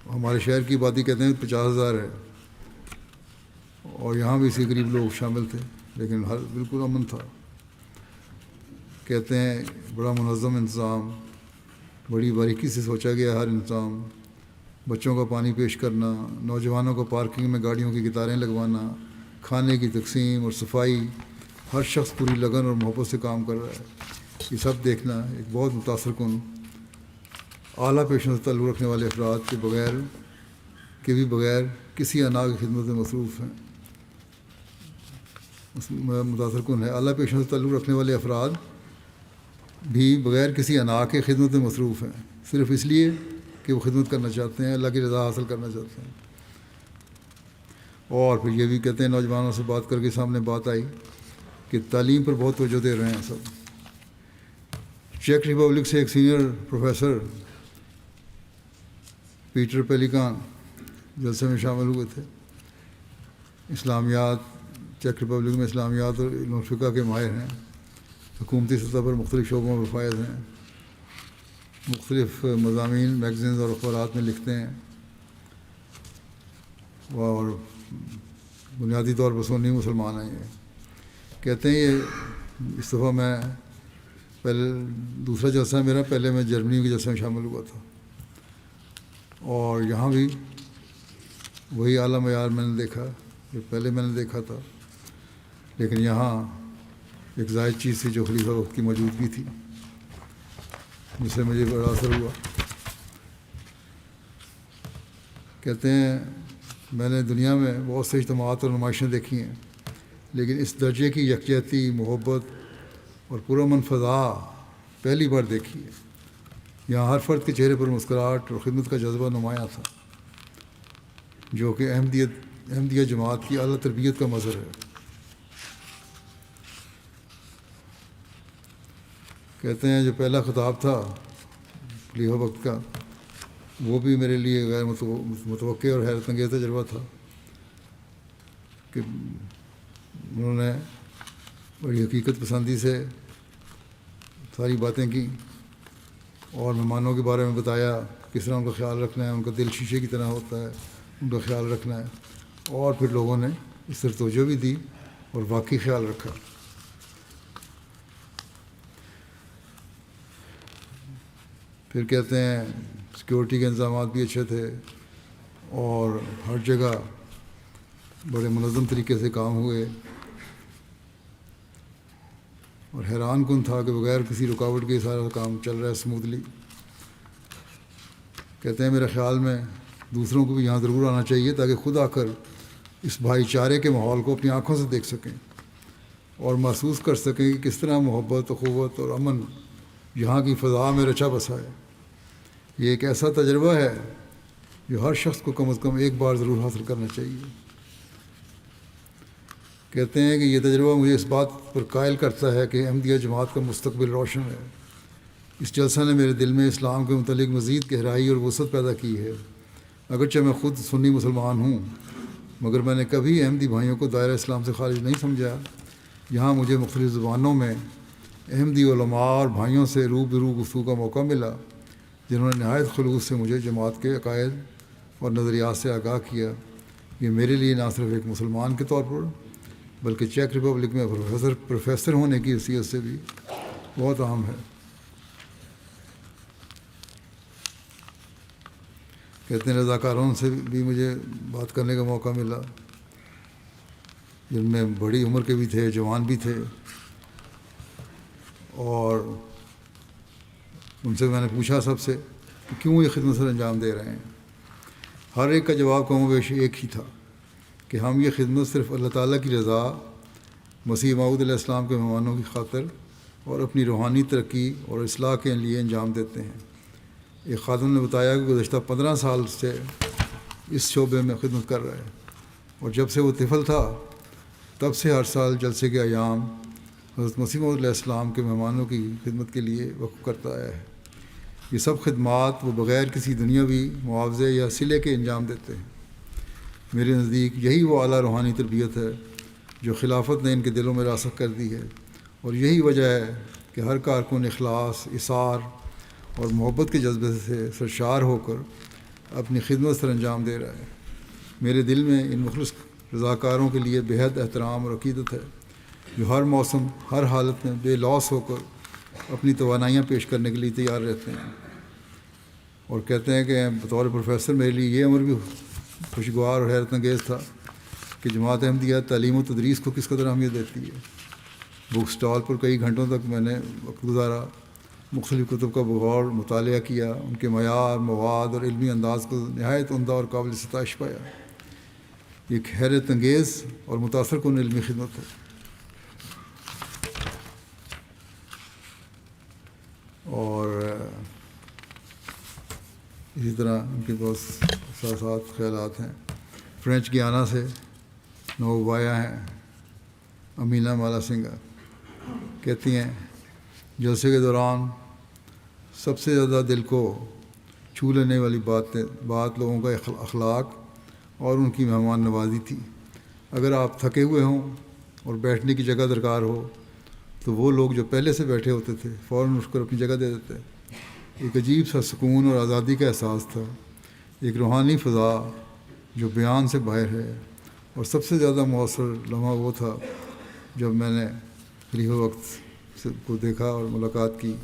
ہمارے شہر کی آبادی کہتے ہیں 50,000 ہے، اور یہاں بھی اسی قریب لوگ شامل تھے، لیکن بالکل امن تھا۔ کہتے ہیں بڑا منظم انتظام، بڑی باریکی سے سوچا گیا ہر انتظام، بچوں کا پانی پیش کرنا، نوجوانوں کو پارکنگ میں گاڑیوں کی قطاریں لگوانا، کھانے کی تقسیم اور صفائی، ہر شخص پوری لگن اور محبت سے کام کر رہا ہے۔ یہ سب دیکھنا ایک بہت متاثر کن، اعلیٰ پیشوں سے تعلق رکھنے والے افراد کے بغیر کسی انا کی خدمت میں مصروف ہیں، متاثر کن ہے۔ اعلیٰ پیشوں سے تعلق رکھنے والے افراد بھی بغیر کسی انا کے خدمت میں مصروف ہیں، صرف اس لیے کہ وہ خدمت کرنا چاہتے ہیں، اللہ کی رضا حاصل کرنا چاہتے ہیں۔ اور پھر یہ بھی کہتے ہیں نوجوانوں سے بات کر کے سامنے بات آئی کہ تعلیم پر بہت توجہ دے رہے ہیں سب۔ چیک ریپبلک سے ایک سینئر پروفیسر پیٹر پیلیکان جلسے میں شامل ہوئے تھے۔ اسلامیات، چیک ریپبلک میں اسلامیات اور علم فقہ کے ماہر ہیں۔ حکومتی سطح پر مختلف شعبوں میں فائز ہیں، مختلف مضامین میگزینز اور اخبارات میں لکھتے ہیں، اور بنیادی طور پر سنی مسلمان ہیں۔ یہ کہتے ہیں یہ اس دفعہ میں پہلے دوسرا جلسہ ہے میرا، پہلے میں جرمنی کے جلسے میں شامل ہوا تھا، اور یہاں بھی وہی اعلیٰ معیار میں نے دیکھا جو پہلے میں نے دیکھا تھا، لیکن یہاں ایک زائد چیز تھی جو خلیفہ وقت کی موجودگی تھی، جس سے مجھے بڑا اثر ہوا۔ کہتے ہیں میں نے دنیا میں بہت سے اجتماعات اور نمائشیں دیکھی ہیں، لیکن اس درجے کی یکجہتی، محبت اور پرامن فضا پہلی بار دیکھی ہے۔ یہاں ہر فرد کے چہرے پر مسکراہٹ اور خدمت کا جذبہ نمایاں تھا، جو کہ احمدیہ جماعت کی اعلیٰ تربیت کا مظہر ہے۔ کہتے ہیں جو پہلا خطاب تھا خلیفہ وقت کا، وہ بھی میرے لیے غیر متوقع اور حیرت انگیز تجربہ تھا کہ انہوں نے بڑی حقیقت پسندی سے ساری باتیں کی اور مہمانوں کے بارے میں بتایا کس طرح ان کا خیال رکھنا ہے، ان کا دل شیشے کی طرح ہوتا ہے، ان کا خیال رکھنا ہے، اور پھر لوگوں نے اس طرح توجہ بھی دی اور واقعی خیال رکھا۔ پھر کہتے ہیں سیکورٹی کے انتظامات بھی اچھے تھے اور ہر جگہ بڑے منظم طریقے سے کام ہوئے، اور حیران کن تھا کہ بغیر کسی رکاوٹ کے سارا کام چل رہا ہے اسموتھلی۔ کہتے ہیں میرے خیال میں دوسروں کو بھی یہاں ضرور آنا چاہیے تاکہ خود آ کر اس بھائی چارے کے ماحول کو اپنی آنکھوں سے دیکھ سکیں اور محسوس کر سکیں کہ کس طرح محبت، اخوت اور امن یہاں کی فضا میں رچا بسا ہے۔ یہ ایک ایسا تجربہ ہے جو ہر شخص کو کم از کم ایک بار ضرور حاصل کرنا چاہیے۔ کہتے ہیں کہ یہ تجربہ مجھے اس بات پر قائل کرتا ہے کہ احمدیہ جماعت کا مستقبل روشن ہے۔ اس جلسہ نے میرے دل میں اسلام کے متعلق مزید گہرائی اور وسعت پیدا کی ہے۔ اگرچہ میں خود سنی مسلمان ہوں، مگر میں نے کبھی احمدی بھائیوں کو دائرہ اسلام سے خارج نہیں سمجھا۔ یہاں مجھے مختلف زبانوں میں احمدی علماء اور بھائیوں سے روبرو گفتگو کا موقع ملا، جنہوں نے نہایت خلوص سے مجھے جماعت کے عقائد اور نظریات سے آگاہ کیا۔ یہ میرے لیے نہ صرف ایک مسلمان کے طور پر بلکہ چیک ریپبلک میں پروفیسر ہونے کی حیثیت سے بھی بہت اہم ہے۔ کہتے ہیں رضاکاروں سے بھی مجھے بات کرنے کا موقع ملا، جن میں بڑی عمر کے بھی تھے، جوان بھی تھے، اور ان سے میں نے پوچھا سب سے کہ کیوں یہ خدمت سر انجام دے رہے ہیں۔ ہر ایک کا جواب کم و بیش ایک ہی تھا کہ ہم یہ خدمت صرف اللہ تعالیٰ کی رضا، مسیح موعود علیہ السلام کے مہمانوں کی خاطر اور اپنی روحانی ترقی اور اصلاح کے لیے انجام دیتے ہیں۔ ایک خادم نے بتایا کہ گزشتہ 15 سال سے اس شعبے میں خدمت کر رہا ہے، اور جب سے وہ طفل تھا تب سے ہر سال جلسے کے ایام حضرت مسیح موعود علیہ السلام کے مہمانوں کی خدمت کے لیے وقف کرتا آیا ہے۔ یہ سب خدمات وہ بغیر کسی دنیاوی معاوضے یا صلے کے انجام دیتے ہیں۔ میرے نزدیک یہی وہ اعلیٰ روحانی تربیت ہے جو خلافت نے ان کے دلوں میں راسخ کر دی ہے، اور یہی وجہ ہے کہ ہر کارکن اخلاص، اثار اور محبت کے جذبے سے سرشار ہو کر اپنی خدمت سر انجام دے رہا ہے۔ میرے دل میں ان مخلص رضاکاروں کے لیے بےحد احترام اور عقیدت ہے، جو ہر موسم، ہر حالت میں بے لوث ہو کر اپنی توانائیاں پیش کرنے کے لیے تیار رہتے ہیں۔ اور کہتے ہیں کہ بطور پروفیسر میرے لیے یہ عمر بھی خوشگوار اور حیرت انگیز تھا کہ جماعت احمدیہ تعلیم و تدریس کو کس قدر اہمیت دیتی ہے۔ بک سٹال پر کئی گھنٹوں تک میں نے وقت گزارا، مختلف کتب کا بغور مطالعہ کیا، ان کے معیار، مواد اور علمی انداز کو نہایت عمدہ اور قابل ستائش پایا۔ ایک حیرت انگیز اور متاثر کن علمی خدمت ہے۔ اور اسی طرح ان کے بہت احساسات، خیالات ہیں۔ فرینچ گیانا سے نوبایا ہیں امینا مالا سنگا، کہتی ہیں جلسے کے دوران سب سے زیادہ دل کو چھو لینے والی بات لوگوں کا اخلاق اور ان کی مہمان نوازی تھی۔ اگر آپ تھکے ہوئے ہوں اور بیٹھنے کی جگہ درکار ہو تو وہ لوگ جو پہلے سے بیٹھے ہوتے تھے فوراً اٹھ کر اپنی جگہ دے دیتے. ایک عجیب سا سکون اور آزادی کا احساس تھا، ایک روحانی فضا جو بیان سے باہر ہے. اور سب سے زیادہ مؤثر لمحہ وہ تھا جب میں نے خلیفہ وقت کو دیکھا اور ملاقات کی.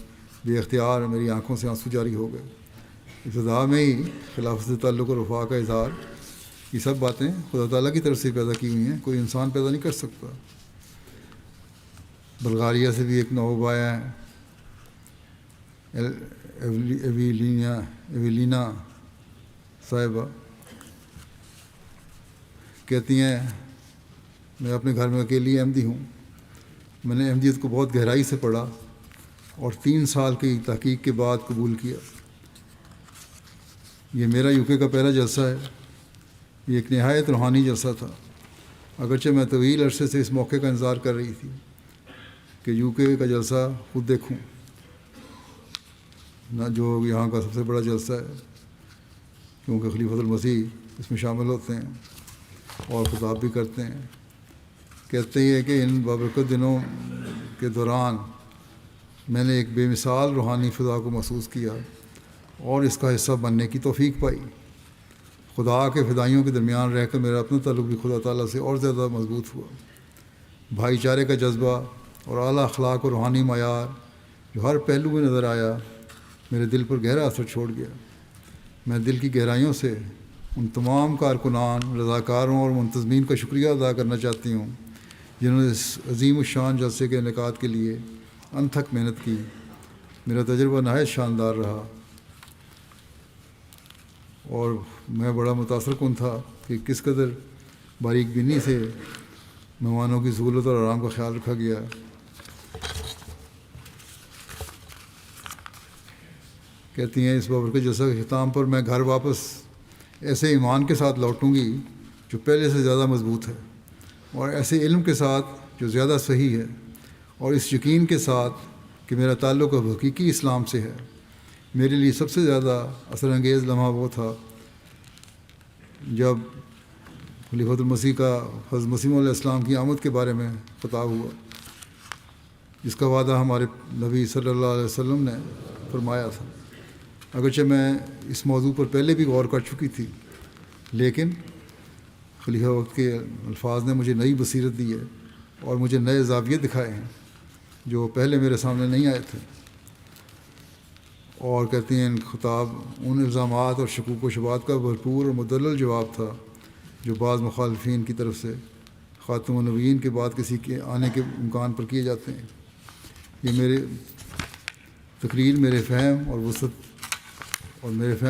بے اختیار میری آنکھوں سے آنسو جاری ہو گئے. ابتدا میں ہی خلافت سے تعلق اور وفا کا اظہار، یہ سب باتیں خدا تعالیٰ کی طرف سے پیدا کی ہوئی ہیں، کوئی انسان پیدا نہیں کر سکتا. بلغاریہ سے بھی ایک نواب آیا ہے، ایویلینا صاحبہ، کہتی ہیں میں اپنے گھر میں اکیلی احمدی ہوں. میں نے احمدیت کو بہت گہرائی سے پڑھا اور 3 سال کی تحقیق کے بعد قبول کیا. یہ میرا UK کا پہلا جلسہ ہے. یہ ایک نہایت روحانی جلسہ تھا، اگرچہ میں طویل عرصے سے اس موقع کا انتظار کر رہی تھی کہ UK کا جلسہ خود دیکھوں، نہ جو یہاں کا سب سے بڑا جلسہ ہے، کیونکہ خلیفۃ المسیح اس میں شامل ہوتے ہیں اور خطاب بھی کرتے ہیں. کہتے ہیں کہ ان بابرکت دنوں کے دوران میں نے ایک بے مثال روحانی فضا کو محسوس کیا اور اس کا حصہ بننے کی توفیق پائی. خدا کے فدائیوں کے درمیان رہ کر میرا اپنا تعلق بھی خدا تعالیٰ سے اور زیادہ مضبوط ہوا. بھائی چارے کا جذبہ اور اعلیٰ اخلاق اور روحانی معیار جو ہر پہلو میں نظر آیا میرے دل پر گہرا اثر چھوڑ گیا. میں دل کی گہرائیوں سے ان تمام کارکنان، رضاکاروں اور منتظمین کا شکریہ ادا کرنا چاہتی ہوں جنہوں نے اس عظیم الشان جلسے کے انعقاد کے لیے انتھک محنت کی. میرا تجربہ نہایت شاندار رہا اور میں بڑا متاثر کن تھا کہ کس قدر باریک بینی سے مہمانوں کی سہولت اور آرام کا خیال رکھا گیا. کہتی ہیں اس بابرکت جلسہ کے اختتام پر میں گھر واپس ایسے ایمان کے ساتھ لوٹوں گی جو پہلے سے زیادہ مضبوط ہے، اور ایسے علم کے ساتھ جو زیادہ صحیح ہے، اور اس یقین کے ساتھ کہ میرا تعلق اب حقیقی اسلام سے ہے. میرے لیے سب سے زیادہ اثر انگیز لمحہ وہ تھا جب خلیفۃ المسیح کا حضرت مسیح علیہ السلام کی آمد کے بارے میں خطاب ہوا، جس کا وعدہ ہمارے نبی صلی اللہ علیہ وسلم نے فرمایا تھا. اگرچہ میں اس موضوع پر پہلے بھی غور کر چکی تھی، لیکن خلیفہ وقت کے الفاظ نے مجھے نئی بصیرت دی ہے اور مجھے نئے زاویے دکھائے ہیں جو پہلے میرے سامنے نہیں آئے تھے. اور کہتے ہیں خطاب ان الزامات اور شکوک و شبہات کا بھرپور اور مدلل جواب تھا جو بعض مخالفین کی طرف سے خاتم النبیین کے بعد کسی کے آنے کے امکان پر کیے جاتے ہیں. یہ میرے تقریر میرے فہم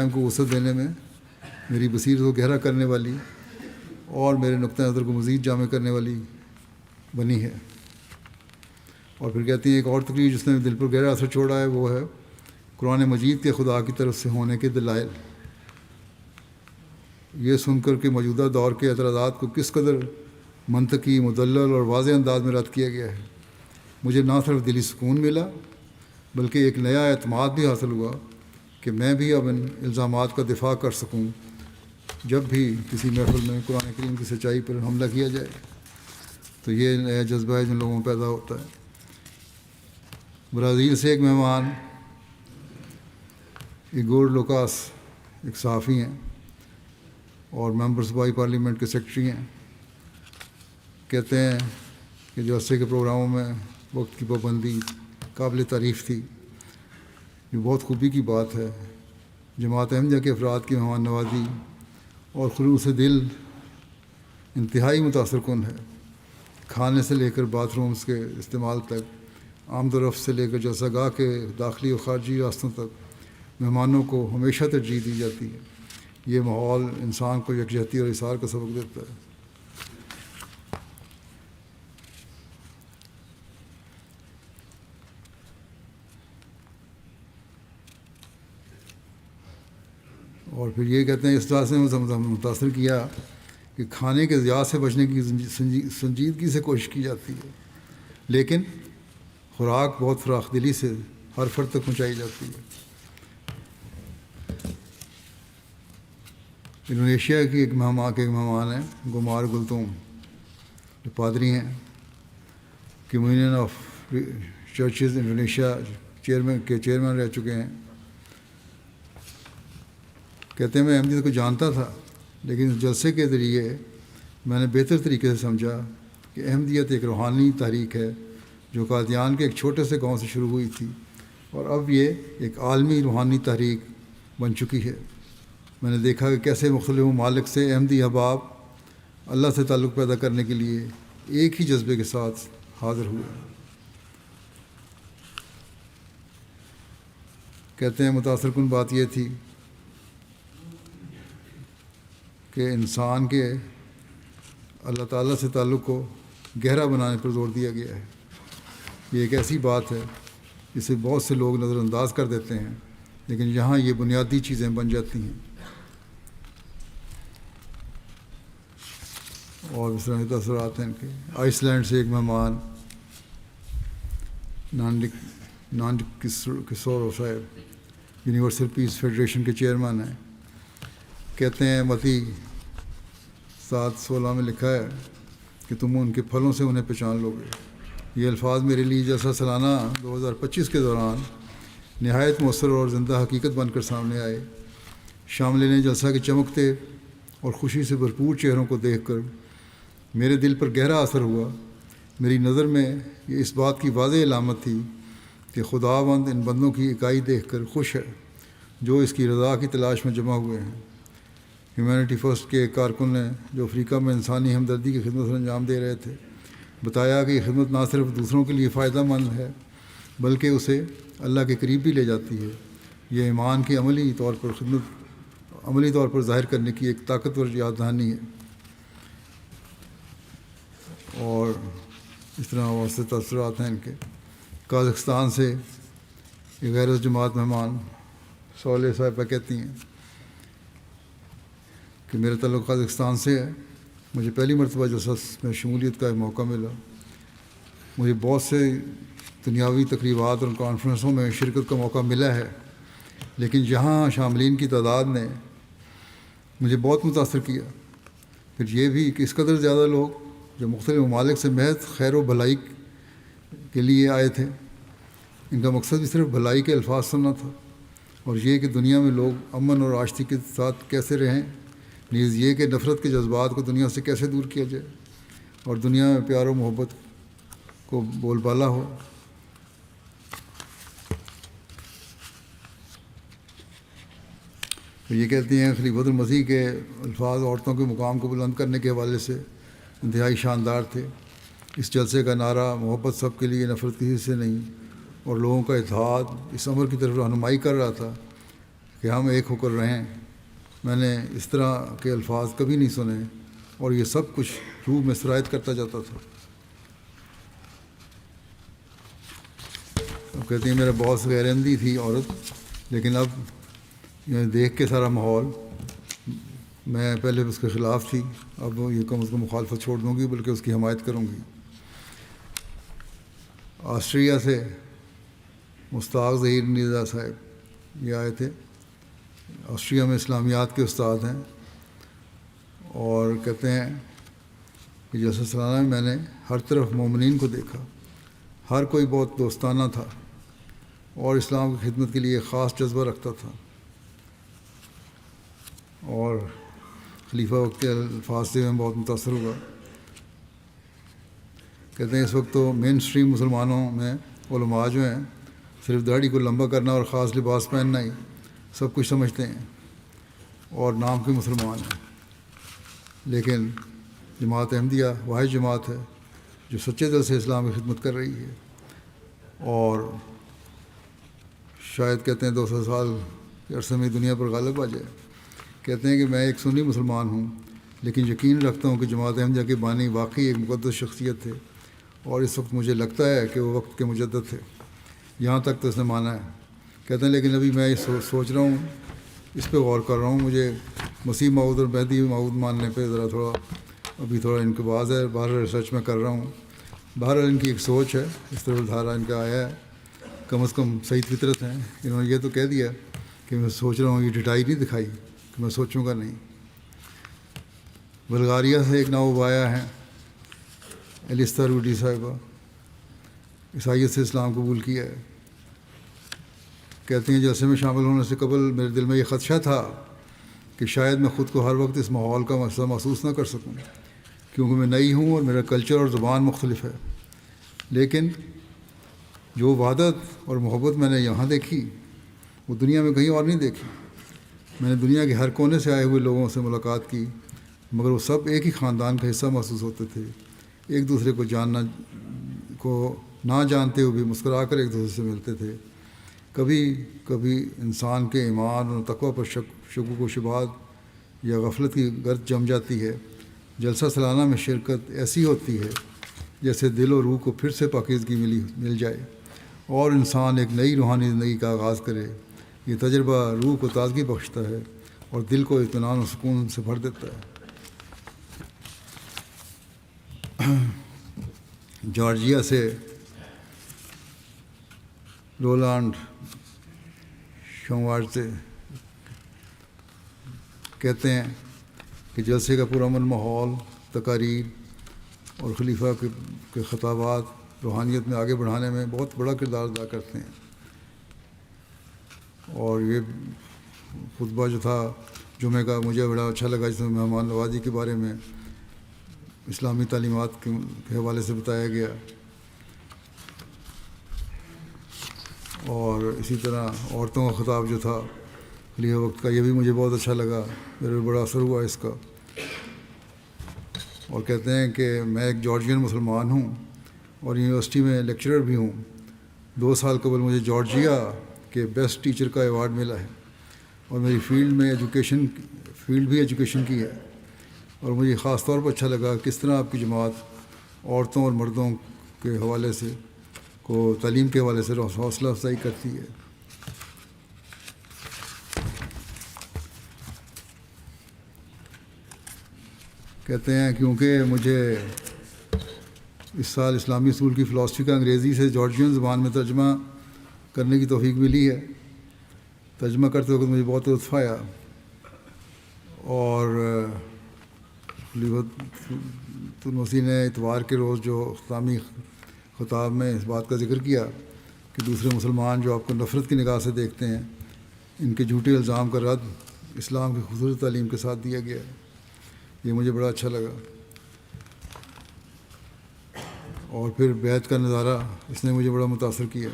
کو وسعت دینے میں، میری بصیرت کو گہرا کرنے والی اور میرے نقطۂ نظر کو مزید جامع کرنے والی بنی ہے. اور پھر کہتی ہیں ایک اور تقریر جس نے دل پر گہرا اثر چھوڑا ہے وہ ہے قرآن مجید کے خدا کی طرف سے ہونے کے دلائل. یہ سن کر کہ موجودہ دور کے اعتراضات کو کس قدر منطقی، مدلل اور واضح انداز میں رد کیا گیا ہے، مجھے نہ صرف دلی سکون ملا بلکہ ایک نیا اعتماد بھی حاصل ہوا کہ میں بھی اب ان الزامات کا دفاع کر سکوں جب بھی کسی محفل میں قرآن کریم کی سچائی پر حملہ کیا جائے. تو یہ نیا جذبہ ہے جن لوگوں میں پیدا ہوتا ہے. برازیل سے ایک مہمان ایگور لوکاس ایک صحافی ہیں اور ممبر صوبائی پارلیمنٹ کے سیکرٹری ہیں. کہتے ہیں کہ جلسے کے پروگراموں میں وقت کی پابندی قابل تعریف تھی، جو بہت خوبی کی بات ہے. جماعت احمدیہ کے افراد کی مہمان نوازی اور خلوص دل انتہائی متاثر کن ہے. کھانے سے لے کر باتھ رومز کے استعمال تک، آمد و رفت سے لے کر جلسہ گاہ کے داخلی و خارجی راستوں تک مہمانوں کو ہمیشہ ترجیح دی جاتی ہے. یہ ماحول انسان کو یکجہتی اور احساس کا سبق دیتا ہے. اور پھر یہ کہتے ہیں اس طرح سے متاثر کیا کہ کھانے کے ضیاع سے بچنے کی سنجیدگی سے کوشش کی جاتی ہے، لیکن خوراک بہت فراخ دلی سے ہر فرد تک پہنچائی جاتی ہے. انڈونیشیا کی ایک مہمان ہیں گمار گلتوم، جو پادری ہیں communion of churches Indonesia chairman رہ چکے ہیں. کہتے ہیں میں احمدیت کو جانتا تھا، لیکن اس جلسے کے ذریعے میں نے بہتر طریقے سے سمجھا کہ احمدیت ایک روحانی تحریک ہے جو قادیان کے ایک چھوٹے سے گاؤں سے شروع ہوئی تھی، اور اب یہ ایک عالمی روحانی تحریک بن چکی ہے. میں نے دیکھا کہ کیسے مختلف ممالک سے احمدی احباب اللہ سے تعلق پیدا کرنے کے لیے ایک ہی جذبے کے ساتھ حاضر ہوئے. کہتے ہیں متاثر کن بات یہ تھی کہ انسان کے اللہ تعالیٰ سے تعلق کو گہرا بنانے پر زور دیا گیا ہے. یہ ایک ایسی بات ہے جسے بہت سے لوگ نظر انداز کر دیتے ہیں، لیکن یہاں یہ بنیادی چیزیں بن جاتی ہیں. اور اس طرح کے تاثرات ہیں ان کے. آئس لینڈ سے ایک مہمان نان کسورو صاحب یونیورسل پیس فیڈریشن کے چیئرمین ہیں. کہتے ہیں متی 7:16 میں لکھا ہے کہ تم ان کے پھلوں سے انہیں پہچان لو گے. یہ الفاظ میرے لیے جلسہ سالانہ 2025 کے دوران نہایت مؤثر اور زندہ حقیقت بن کر سامنے آئے. شاملین نے جلسہ کے چمکتے اور خوشی سے بھرپور چہروں کو دیکھ کر میرے دل پر گہرا اثر ہوا. میری نظر میں یہ اس بات کی واضح علامت تھی کہ خداوند ان بندوں کی اکائی دیکھ کر خوش ہے جو اس کی رضا کی تلاش میں جمع ہوئے ہیں. ہیومینٹی فرسٹ کے ایک کارکن نے جو افریقہ میں انسانی ہمدردی کی خدمت انجام دے رہے تھے بتایا کہ یہ خدمت نہ صرف دوسروں کے لیے فائدہ مند ہے بلکہ اسے اللہ کے قریب بھی لے جاتی ہے. یہ ایمان کی عملی طور پر ظاہر کرنے کی ایک طاقتور یاد دہانی ہے. اور اس طرح بہت سے تاثرات ہیں ان کے. قازقستان سے ایک غیر جماعت مہمان صالح صاحبہ کہتی ہیں کہ میرا تعلق قازقستان سے ہے. مجھے پہلی مرتبہ جلسہ میں شمولیت کا موقع ملا. مجھے بہت سے دنیاوی تقریبات اور کانفرنسوں میں شرکت کا موقع ملا ہے، لیکن یہاں شاملین کی تعداد نے مجھے بہت متاثر کیا. پھر یہ بھی کہ اس قدر زیادہ لوگ جو مختلف ممالک سے محض خیر و بھلائی کے لیے آئے تھے. ان کا مقصد بھی صرف بھلائی کے الفاظ سننا تھا، اور یہ کہ دنیا میں لوگ امن اور آشتی کے ساتھ کیسے رہیں، نیز یہ کہ نفرت کے جذبات کو دنیا سے کیسے دور کیا جائے اور دنیا میں پیار و محبت کو بول بالا ہو. یہ کہتی ہیں خلیفۃ المسیح کے الفاظ عورتوں کے مقام کو بلند کرنے کے حوالے سے انتہائی شاندار تھے. اس جلسے کا نعرہ محبت سب کے لیے، نفرت کسی سے نہیں، اور لوگوں کا اتحاد اس امر کی طرف رہنمائی کر رہا تھا کہ ہم ایک ہو کر رہیں. میں نے اس طرح کے الفاظ کبھی نہیں سنے، اور یہ سب کچھ روح میں سرایت کرتا جاتا تھا. اب کہتی ہیں میرا باس غیر احمدی تھی عورت، لیکن اب دیکھ کے سارا ماحول، میں پہلے اس کے خلاف تھی، اب یہ کم از کم مخالفت چھوڑ دوں گی بلکہ اس کی حمایت کروں گی. آسٹریا سے مشتاق ظہیر نیزا صاحب یہ آئے تھے. آسٹریا میں اسلامیات کے استاد ہیں، اور کہتے ہیں کہ جلسہ سالانہ میں نے ہر طرف مومنین کو دیکھا. ہر کوئی بہت دوستانہ تھا اور اسلام کی خدمت کے لیے خاص جذبہ رکھتا تھا. اور خلیفہ وقت کے الفاظ سے میں بہت متاثر ہوا. کہتے ہیں اس وقت تو مین اسٹریم مسلمانوں میں علماء جو ہیں صرف داڑھی کو لمبا کرنا اور خاص لباس پہننا ہی سب کچھ سمجھتے ہیں اور نام کے مسلمان ہیں، لیکن جماعت احمدیہ واحد جماعت ہے جو سچے دل سے اسلام کی خدمت کر رہی ہے. اور شاید کہتے ہیں 200 سال کے عرصے میں دنیا پر غالب آ جائے. کہتے ہیں کہ میں ایک سنی مسلمان ہوں، لیکن یقین رکھتا ہوں کہ جماعت احمدیہ کے بانی واقعی ایک مقدس شخصیت تھے، اور اس وقت مجھے لگتا ہے کہ وہ وقت کے مجدد تھے. یہاں تک تو اس نے مانا ہے. کہتے ہیں لیکن ابھی میں سوچ رہا ہوں، اس پہ غور کر رہا ہوں. مجھے مسیح موعود اور مہدی موعود ماننے پہ ذرا تھوڑا انقباض ہے. بہرحال ریسرچ میں کر رہا ہوں. بہرحال ان کی ایک سوچ ہے، اس طرح دھارا ان کا آیا ہے. کم از کم صحیح فطرت ہیں. انہوں نے یہ تو کہہ دیا کہ میں سوچ رہا ہوں، یہ ڈٹائی نہیں دکھائی کہ میں سوچوں گا نہیں. بلغاریہ سے ایک ناؤ آیا ہے ایلستا روڈی صاحبہ. عیسائیت سے اسلام قبول کیا ہے۔ کہتے ہیں جلسے میں شامل ہونے سے قبل میرے دل میں یہ خدشہ تھا کہ شاید میں خود کو ہر وقت اس ماحول کا مسئلہ محسوس نہ کر سکوں، کیونکہ میں نئی ہوں اور میرا کلچر اور زبان مختلف ہے، لیکن جو وحدت اور محبت میں نے یہاں دیکھی وہ دنیا میں کہیں اور نہیں دیکھی۔ میں نے دنیا کے ہر کونے سے آئے ہوئے لوگوں سے ملاقات کی، مگر وہ سب ایک ہی خاندان کا حصہ محسوس ہوتے تھے، ایک دوسرے کو نہ جانتے ہوئے بھی مسکرا کر ایک دوسرے سے ملتے تھے۔ کبھی کبھی انسان کے ایمان اور تقویٰ پر شکوک و شبہات یا غفلت کی گرد جم جاتی ہے۔ جلسہ سالانہ میں شرکت ایسی ہوتی ہے جیسے دل و روح کو پھر سے پاکیزگی مل جائے اور انسان ایک نئی روحانی زندگی کا آغاز کرے۔ یہ تجربہ روح کو تازگی بخشتا ہے اور دل کو اطمینان و سکون سے بھر دیتا ہے۔ جارجیا سے رولانڈ شوارٹز کہتے ہیں کہ جلسے کا پرامن ماحول، تقاریر اور خلیفہ کے خطابات روحانیت میں آگے بڑھانے میں بہت بڑا کردار ادا کرتے ہیں۔ اور یہ خطبہ جو تھا جمعہ کا مجھے بڑا اچھا لگا، جس میں مہمان نوازی کے بارے میں اسلامی تعلیمات کے حوالے سے بتایا گیا، اور اسی طرح عورتوں کا خطاب جو تھا خلیفہ وقت کا، یہ بھی مجھے بہت اچھا لگا، میرے بڑا اثر ہوا اس کا۔ اور کہتے ہیں کہ میں ایک جارجین مسلمان ہوں اور یونیورسٹی میں لیکچرر بھی ہوں۔ 2 سال قبل مجھے جارجیا کے بیسٹ ٹیچر کا ایوارڈ ملا ہے، اور میری فیلڈ بھی ایجوکیشن کی ہے، اور مجھے خاص طور پر اچھا لگا کس طرح آپ کی جماعت عورتوں اور مردوں کے حوالے سے تعلیم کے حوالے سے حوصلہ افزائی کرتی ہے۔ کہتے ہیں کیونکہ مجھے اس سال اسلامی اصول کی فلاسفی کا انگریزی سے جارجین زبان میں ترجمہ کرنے کی توفیق ملی ہے۔ ترجمہ کرتے وقت مجھے بہت لطف آیا، اور خلیفۃ المسیح نے اتوار کے روز جو اختتامی خطاب میں اس بات کا ذکر کیا کہ دوسرے مسلمان جو آپ کو نفرت کی نگاہ سے دیکھتے ہیں، ان کے جھوٹے الزام کا رد اسلام کی خوبصورت تعلیم کے ساتھ دیا گیا ہے۔ یہ مجھے بڑا اچھا لگا۔ اور پھر بیعت کا نظارہ، اس نے مجھے بڑا متاثر کیا۔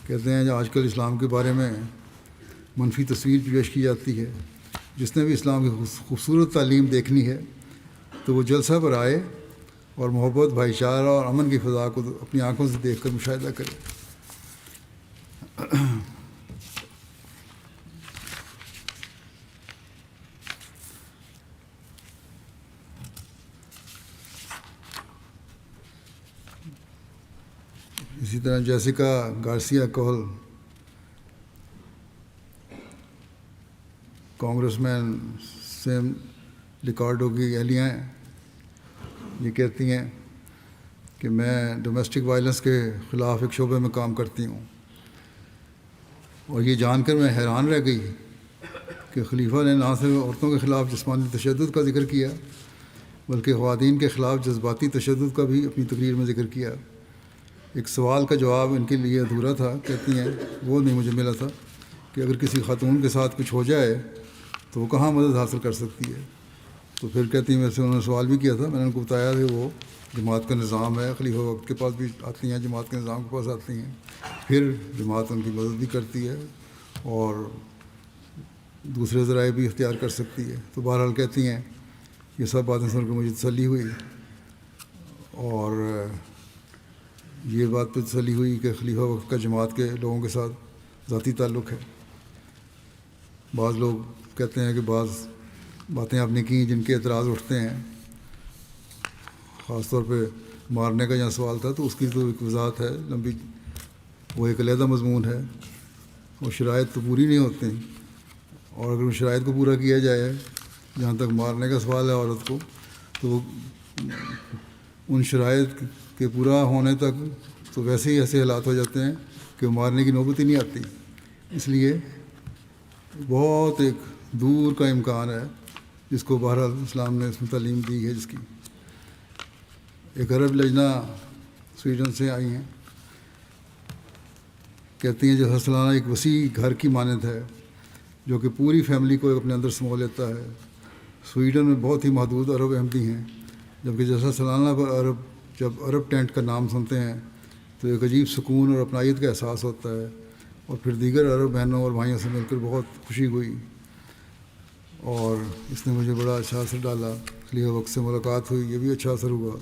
کہتے ہیں آج کل اسلام کے بارے میں منفی تصویر پیش کی جاتی ہے۔ جس نے بھی اسلام کی خوبصورت تعلیم دیکھنی ہے تو وہ جلسہ پر آئے اور محبت، بھائی چارہ اور امن کی فضا کو اپنی آنکھوں سے دیکھ کر مشاہدہ کرے۔ اسی طرح جیسیکا گارسیا کوہل کانگریس مین سیم ریکارڈو کی اہلیہ ہیں، یہ کہتی ہیں کہ میں ڈومیسٹک وائلنس کے خلاف ایک شعبے میں کام کرتی ہوں، اور یہ جان کر میں حیران رہ گئی کہ خلیفہ نے نہ صرف عورتوں کے خلاف جسمانی تشدد کا ذکر کیا بلکہ خواتین کے خلاف جذباتی تشدد کا بھی اپنی تقریر میں ذکر کیا۔ ایک سوال کا جواب ان کے لیے ادھورا تھا، کہتی ہیں وہ نہیں مجھے ملا تھا کہ اگر کسی خاتون کے ساتھ کچھ ہو جائے تو وہ کہاں مدد حاصل کر سکتی ہے۔ تو پھر کہتی ہیں میرے سے انہوں نے سوال بھی کیا تھا، میں نے ان کو بتایا کہ وہ جماعت کا نظام ہے، خلیفہ وقت کے پاس بھی آتی ہیں، جماعت کے نظام کے پاس آتی ہیں، پھر جماعت ان کی مدد بھی کرتی ہے اور دوسرے ذرائع بھی اختیار کر سکتی ہے۔ تو بہرحال کہتی ہیں یہ سب باتیں سن کر مجھے تسلی ہوئی، اور یہ بات پہ تسلی ہوئی کہ خلیفہ وقت کا جماعت کے لوگوں کے ساتھ ذاتی تعلق ہے۔ بعض لوگ کہتے ہیں کہ بعض باتیں آپ نے کی جن کے اعتراض اٹھتے ہیں، خاص طور پہ مارنے کا جہاں سوال تھا تو اس کی تو ایک وضاحت ہے لمبی، وہ ایک علیحدہ مضمون ہے، اور شرائط تو پوری نہیں ہوتے ہیں، اور اگر ان شرائط کو پورا کیا جائے جہاں تک مارنے کا سوال ہے عورت کو، تو ان شرائط کے پورا ہونے تک تو ویسے ہی ایسے حالات ہو جاتے ہیں کہ وہ مارنے کی نوبت ہی نہیں آتی۔ اس لیے بہت ایک دور کا امکان ہے جس کو بہرحال اسلام نے اس میں تعلیم دی ہے جس کی. ایک عرب لجنہ سویڈن سے آئی ہیں، کہتی ہیں جلسہ سالانہ ایک وسیع گھر کی مانند ہے جو کہ پوری فیملی کو اپنے اندر سمو لیتا ہے. سویڈن میں بہت ہی محدود عرب احمدی ہیں، جبکہ جلسہ سالانہ پر جب عرب ٹینٹ کا نام سنتے ہیں تو ایک عجیب سکون اور اپنائیت کا احساس ہوتا ہے. اور پھر دیگر عرب بہنوں اور بھائیوں سے مل کر بہت خوشی ہوئی اور اس نے مجھے بڑا اچھا اثر ڈالا. خلیفہ وقت سے ملاقات ہوئی، یہ بھی اچھا اثر ہوا.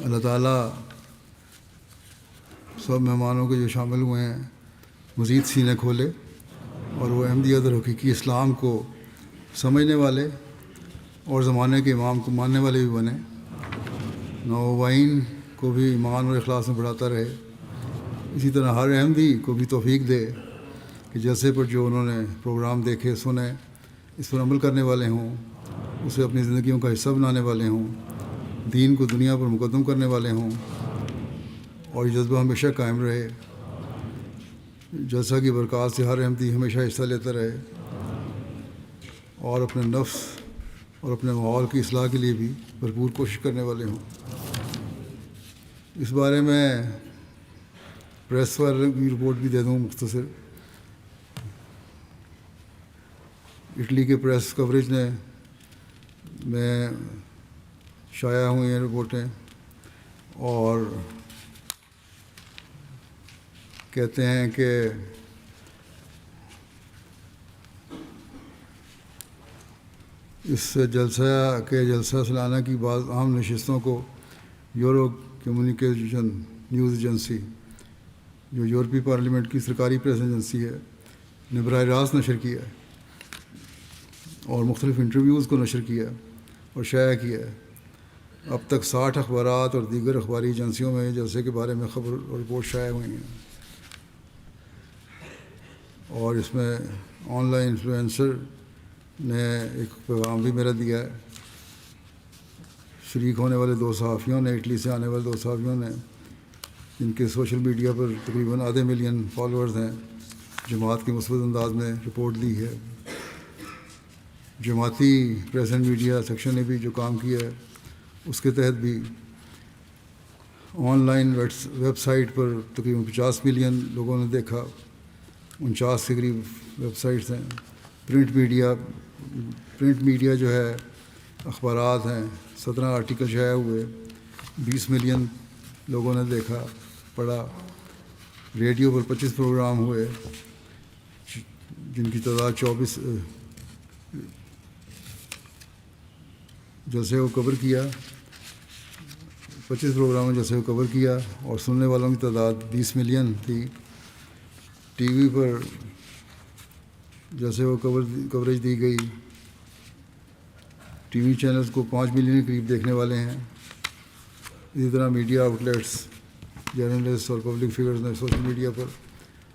اللہ تعالیٰ سب مہمانوں کے جو شامل ہوئے ہیں مزید سینے کھولے اور وہ احمدیت اور حقیقی اسلام کو سمجھنے والے اور زمانے کے امام کو ماننے والے بھی بنے. نووائین کو بھی ایمان اور اخلاص میں بڑھاتا رہے. اسی طرح ہر احمدی کو بھی توفیق دے کہ جلسے پر جو انہوں نے پروگرام دیکھے سنے اس پر عمل کرنے والے ہوں، اسے اپنی زندگیوں کا حصہ بنانے والے ہوں، دین کو دنیا پر مقدم کرنے والے ہوں اور یہ جذبہ ہمیشہ قائم رہے. جلسہ کی برکات سے ہر احمدی ہمیشہ حصہ لیتا رہے اور اپنے نفس اور اپنے ماحول کی اصلاح کے لیے بھی بھرپور کوشش کرنے والے ہوں. اس بارے میں پریس والے کی رپورٹ بھی دے دوں مختصر. اٹلی کے پریس کوریج میں شائع ہوئی ہیں رپورٹیں اور کہتے ہیں کہ اس جلسہ سالانہ کی بعض اہم نشستوں کو یورو کمیونیکیشن نیوز ایجنسی جو یورپی پارلیمنٹ کی سرکاری پریس ایجنسی ہے نے براہ راست نشر کیا ہے اور مختلف انٹرویوز کو نشر کیا اور شائع کیا ہے. اب تک 60 اخبارات اور دیگر اخباری ایجنسیوں میں جلسے کے بارے میں خبر اور رپورٹ شائع ہوئی ہیں اور اس میں آن لائن انفلوئنسر نے ایک پیغام بھی میرا دیا ہے. شریک ہونے والے 2 صحافیوں نے، اٹلی سے آنے والے 2 صحافیوں نے، جن کے سوشل میڈیا پر تقریباً آدھے ملین فالوورز ہیں، جماعت کے مثبت انداز میں رپورٹ دی ہے. جماعتی پریس اینڈ میڈیا سیکشن نے بھی جو کام کیا ہے اس کے تحت بھی آن لائن ویب سائٹ پر تقریباً 50 ملین لوگوں نے دیکھا. 49 کے قریب ویب سائٹس ہیں. پرنٹ میڈیا جو ہے اخبارات ہیں، 17 آرٹیکل شائع ہوئے، 20 ملین لوگوں نے دیکھا پڑھا. ریڈیو پر 25 پروگرام ہوئے جن کی تعداد 24 جلسے کو کور کیا. 25 پروگراموں جلسے کو کور کیا اور سننے والوں کی تعداد 20 ملین تھی. ٹی وی پر جیسے وہ کوریج دی گئی، ٹی وی چینلز کو 5 ملین کے قریب دیکھنے والے ہیں. اسی طرح میڈیا آؤٹلیٹس، جرنلسٹ اور پبلک فگرز نے سوشل میڈیا پر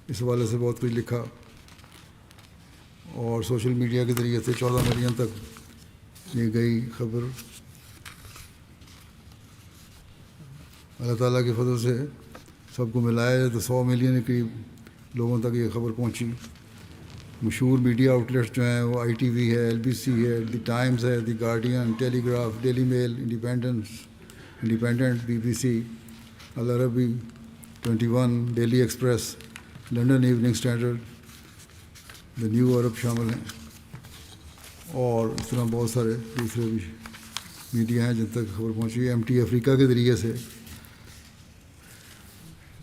اس حوالے سے بہت کچھ لکھا اور سوشل میڈیا کے ذریعے سے 14 ملین تک یہ گئی خبر. اللہ تعالیٰ کے فضل سے سب کو ملایا جائے تو 100 ملین کے قریب لوگوں تک یہ خبر پہنچی. مشہور میڈیا آؤٹلیٹس جو ہیں وہ آئی ٹی وی ہے، LBC ہے، دی ٹائمز ہے، the Guardian, Telegraph, Daily Mail, Independent, BBC، العربی، 21، Daily Express, London Evening Standard, the New Arab شامل ہیں اور اس طرح بہت سارے دوسرے بھی میڈیا ہیں جن تک خبر پہنچی. MT افریقہ کے ذریعے سے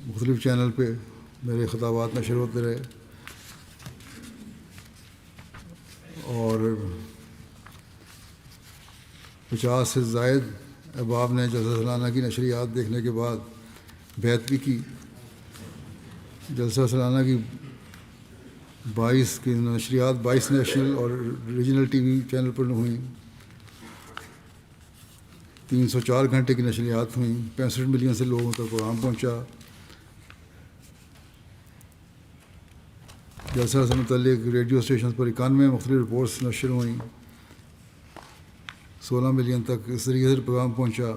مختلف چینل پہ میرے خطابات نشر ہوتے رہے اور 50 سے زائد احباب نے جلسہ سالانہ کی نشریات دیکھنے کے بعد بیعت بھی کی. جلسہ سالانہ کی 22 کی نشریات 22 نیشنل اور ریجنل ٹی وی چینل پر ہوئیں. 304 گھنٹے کی نشریات ہوئیں. 65 ملین سے لوگوں تک پروگرام پہنچا. جلسہ سے متعلق ریڈیو اسٹیشن پر 91 مختلف رپورٹس نشر ہوئیں، 16 ملین تک اس طریقے سے پیغام پہنچا،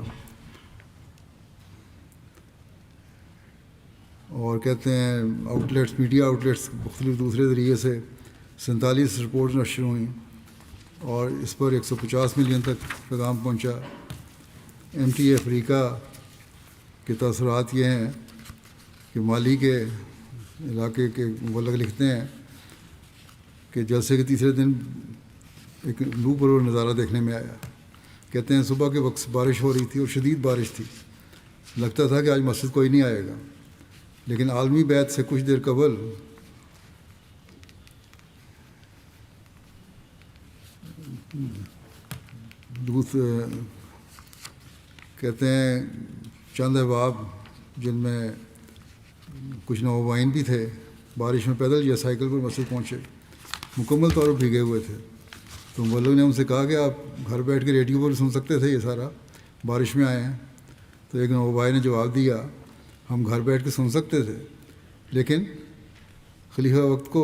اور کہتے ہیں میڈیا آؤٹلیٹس مختلف دوسرے ذریعے سے 47 رپورٹس نشر ہوئیں، اور اس پر 150 ملین تک پیغام پہنچا۔ MTA افریقہ کے تاثرات یہ ہیں کہ مالی کے علاقے کے مبلغ لکھتے ہیں کہ جلسے کے تیسرے دن ایک لو پرور نظارہ دیکھنے میں آیا۔ کہتے ہیں صبح کے وقت بارش ہو رہی تھی اور شدید بارش تھی، لگتا تھا کہ آج مسجد کوئی نہیں آئے گا، لیکن عالمی بیعت سے کچھ دیر قبل کہتے ہیں چند احباب جن میں کچھ نوجوان بھی تھے بارش میں پیدل یا سائیکل پر مسجد پہنچے، مکمل طور پر بھیگے ہوئے تھے۔ تو مولوی نے ان سے کہا کہ آپ گھر بیٹھ کے ریڈیو پر سن سکتے تھے، یہ سارا بارش میں آئے ہیں۔ تو ایک نوجوان نے جواب دیا ہم گھر بیٹھ کے سن سکتے تھے، لیکن خلیفہ وقت کو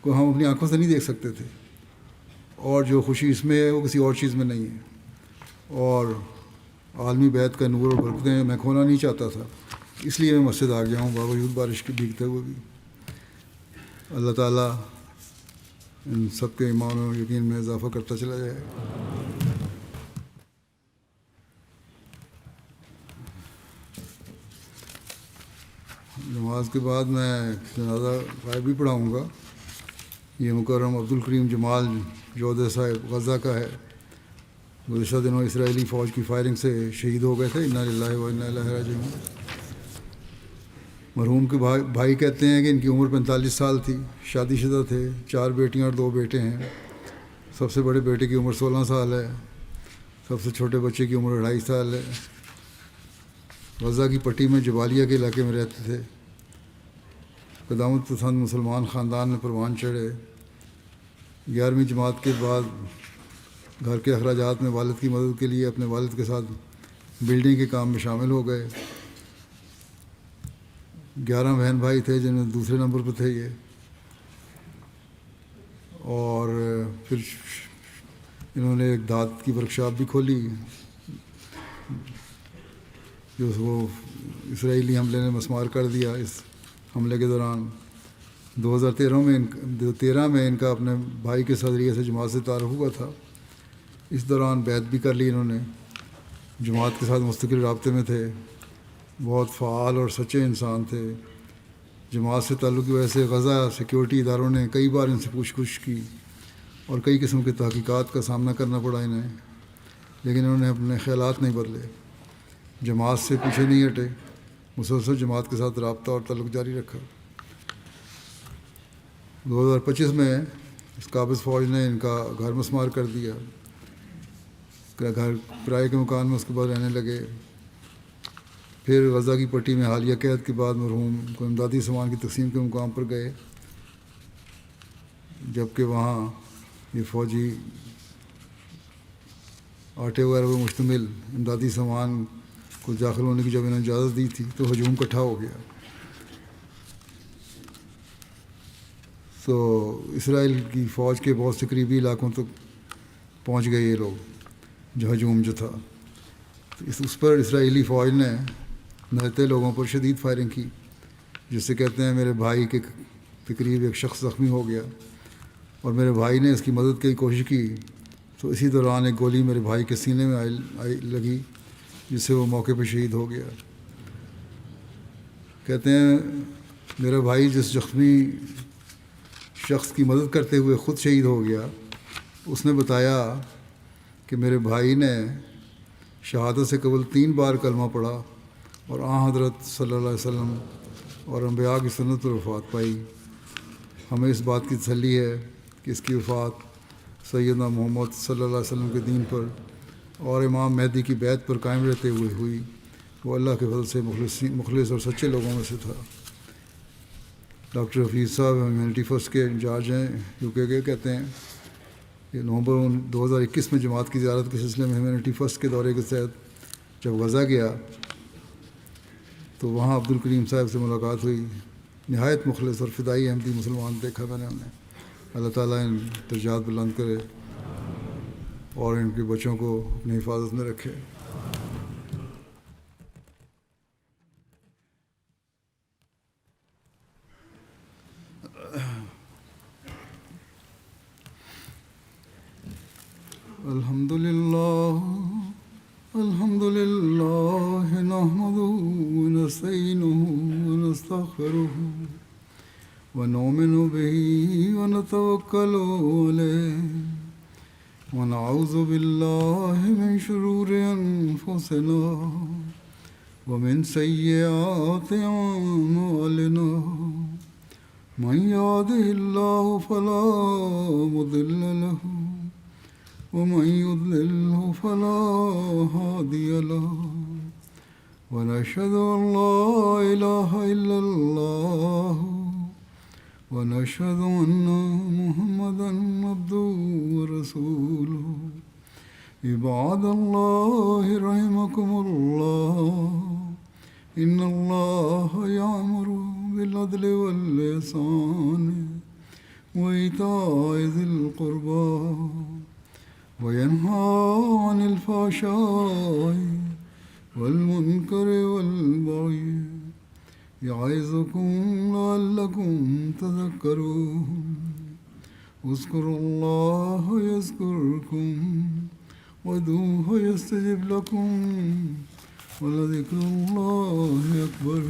ہم اپنی آنکھوں سے نہیں دیکھ سکتے تھے، اور جو خوشی اس میں ہے وہ کسی اور چیز میں نہیں ہے، اور عالمی بیعت کا نور اور برکتیں میں کھونا نہیں چاہتا تھا، اس لیے میں مسجد آ گیا ہوں باوجود بارش کے بھیگتے ہوئے بھی۔ اللہ تعالیٰ ان سب کے ایمان و یقین میں اضافہ کرتا چلا جائے۔ نماز کے بعد میں جنازہ غائب بھی پڑھاؤں گا۔ یہ مکرم عبدالکریم جمال جودہ صاحب غزہ کا ہے، گزشتہ دنوں اسرائیلی فوج کی فائرنگ سے شہید ہو گئے تھے، انا للہ و انا الیہ راجعون۔ مرحوم کے بھائی کہتے ہیں کہ ان کی عمر 45 سال تھی، شادی شدہ تھے، 4 بیٹیاں اور 2 بیٹے ہیں۔ سب سے بڑے بیٹے کی عمر 16 سال ہے، سب سے چھوٹے بچے کی عمر 2.5 سال ہے۔ غزہ کی پٹی میں جبالیہ کے علاقے میں رہتے تھے۔ قدامت پسند مسلمان خاندان میں پروان چڑھے۔ 11ویں جماعت کے بعد گھر کے اخراجات میں والد کی مدد کے لیے اپنے والد کے ساتھ بلڈنگ کے کام میں شامل ہو گئے۔ 11 بہن بھائی تھے جن میں دوسرے نمبر پہ تھے یہ، اور پھر انہوں نے ایک دھات کی ورکشاپ بھی کھولی جو وہ اسرائیلی حملے نے مسمار کر دیا۔ اس حملے کے دوران 2013 میں ان کا اپنے بھائی کے ذریعے سے جماعت سے تعارف ہوا تھا۔ اس دوران بیعت بھی کر لی انہوں نے، جماعت کے ساتھ مستقل رابطے میں تھے، بہت فعال اور سچے انسان تھے۔ جماعت سے تعلق کی وجہ سے غزہ سیکیورٹی اداروں نے کئی بار ان سے پوچھ گچھ کی اور کئی قسم کی تحقیقات کا سامنا کرنا پڑا انہیں، لیکن انہوں نے اپنے خیالات نہیں بدلے، جماعت سے پیچھے نہیں ہٹے، مسلسل جماعت کے ساتھ رابطہ اور تعلق جاری رکھا۔ 2025 میں اس قابض فوج نے ان کا گھر مسمار کر دیا، گھر کرائے کے مکان میں اس کے بعد رہنے لگے۔ پھر غزہ کی پٹی میں حالیہ قید کے بعد مرحوم کو امدادی سامان کی تقسیم کے مقام پر گئے، جبکہ وہاں یہ فوجی آٹے وغیرہ پر مشتمل امدادی سامان کو داخل ہونے کی جب انہوں نے اجازت دی تھی تو ہجوم اکٹھا ہو گیا۔ تو اسرائیل کی فوج کے بہت سے قریبی علاقوں تک پہنچ گئے یہ لوگ، جو ہجوم جو تھا، اس پر اسرائیلی فوج نے نہتے لوگوں پر شدید فائرنگ کی، جس سے کہتے ہیں میرے بھائی کے قریب ایک شخص زخمی ہو گیا، اور میرے بھائی نے اس کی مدد کی کوشش کی تو اسی دوران ایک گولی میرے بھائی کے سینے میں لگی، جس سے وہ موقع پہ شہید ہو گیا۔ کہتے ہیں میرا بھائی جس زخمی شخص کی مدد کرتے ہوئے خود شہید ہو گیا، اس نے بتایا کہ میرے بھائی نے شہادت سے قبل 3 بار کلمہ پڑھا اور حضرت صلی اللہ علیہ وسلم اور انبیاء کی سنت پر وفات پائی۔ ہمیں اس بات کی تسلی ہے کہ اس کی وفات سیدنا محمد صلی اللہ علیہ وسلم کے دین پر اور امام مہدی کی بیعت پر قائم رہتے ہوئے ہوئی۔ وہ اللہ کے فضل سے مخلص اور سچے لوگوں میں سے تھا۔ ڈاکٹر حفیظ صاحب ہیومینٹی فرسٹ کے انچارج ہیں UK کے، کہتے ہیں کہ نومبر 2021 میں جماعت کی زیارت کے سلسلے میں ہیومینٹی فرسٹ کے دورے کے تحت جب غزہ گیا تو وہاں عبدالکریم صاحب سے ملاقات ہوئی نہایت مخلص اور فدائی احمدی مسلمان دیکھا میں نے انہیں. اللہ تعالیٰ ان درجات بلند کرے اور ان کے بچوں کو اپنی حفاظت میں رکھے. الحمد لله نحمده ونستعينه ونستغفره ونؤمن به ونتوكل عليه ونعوذ بالله من شرور أنفسنا ومن سيئات أعمالنا. من يهده الله فلا مضل له ومن يضلله فلا هادي له. ونشهد أن لا إله إلا الله ونشهد أن محمدا عبده ورسوله. عباد الله رحمكم الله إن الله يأمر بالعدل والإحسان وإيتاء ذي القربى وينهى عن الفحشاء والمنكر والبغي يعظكم لعلكم تذكرون. اذكروا الله يذكركم وادعوه يستجب لكم ولذكر الله أكبر.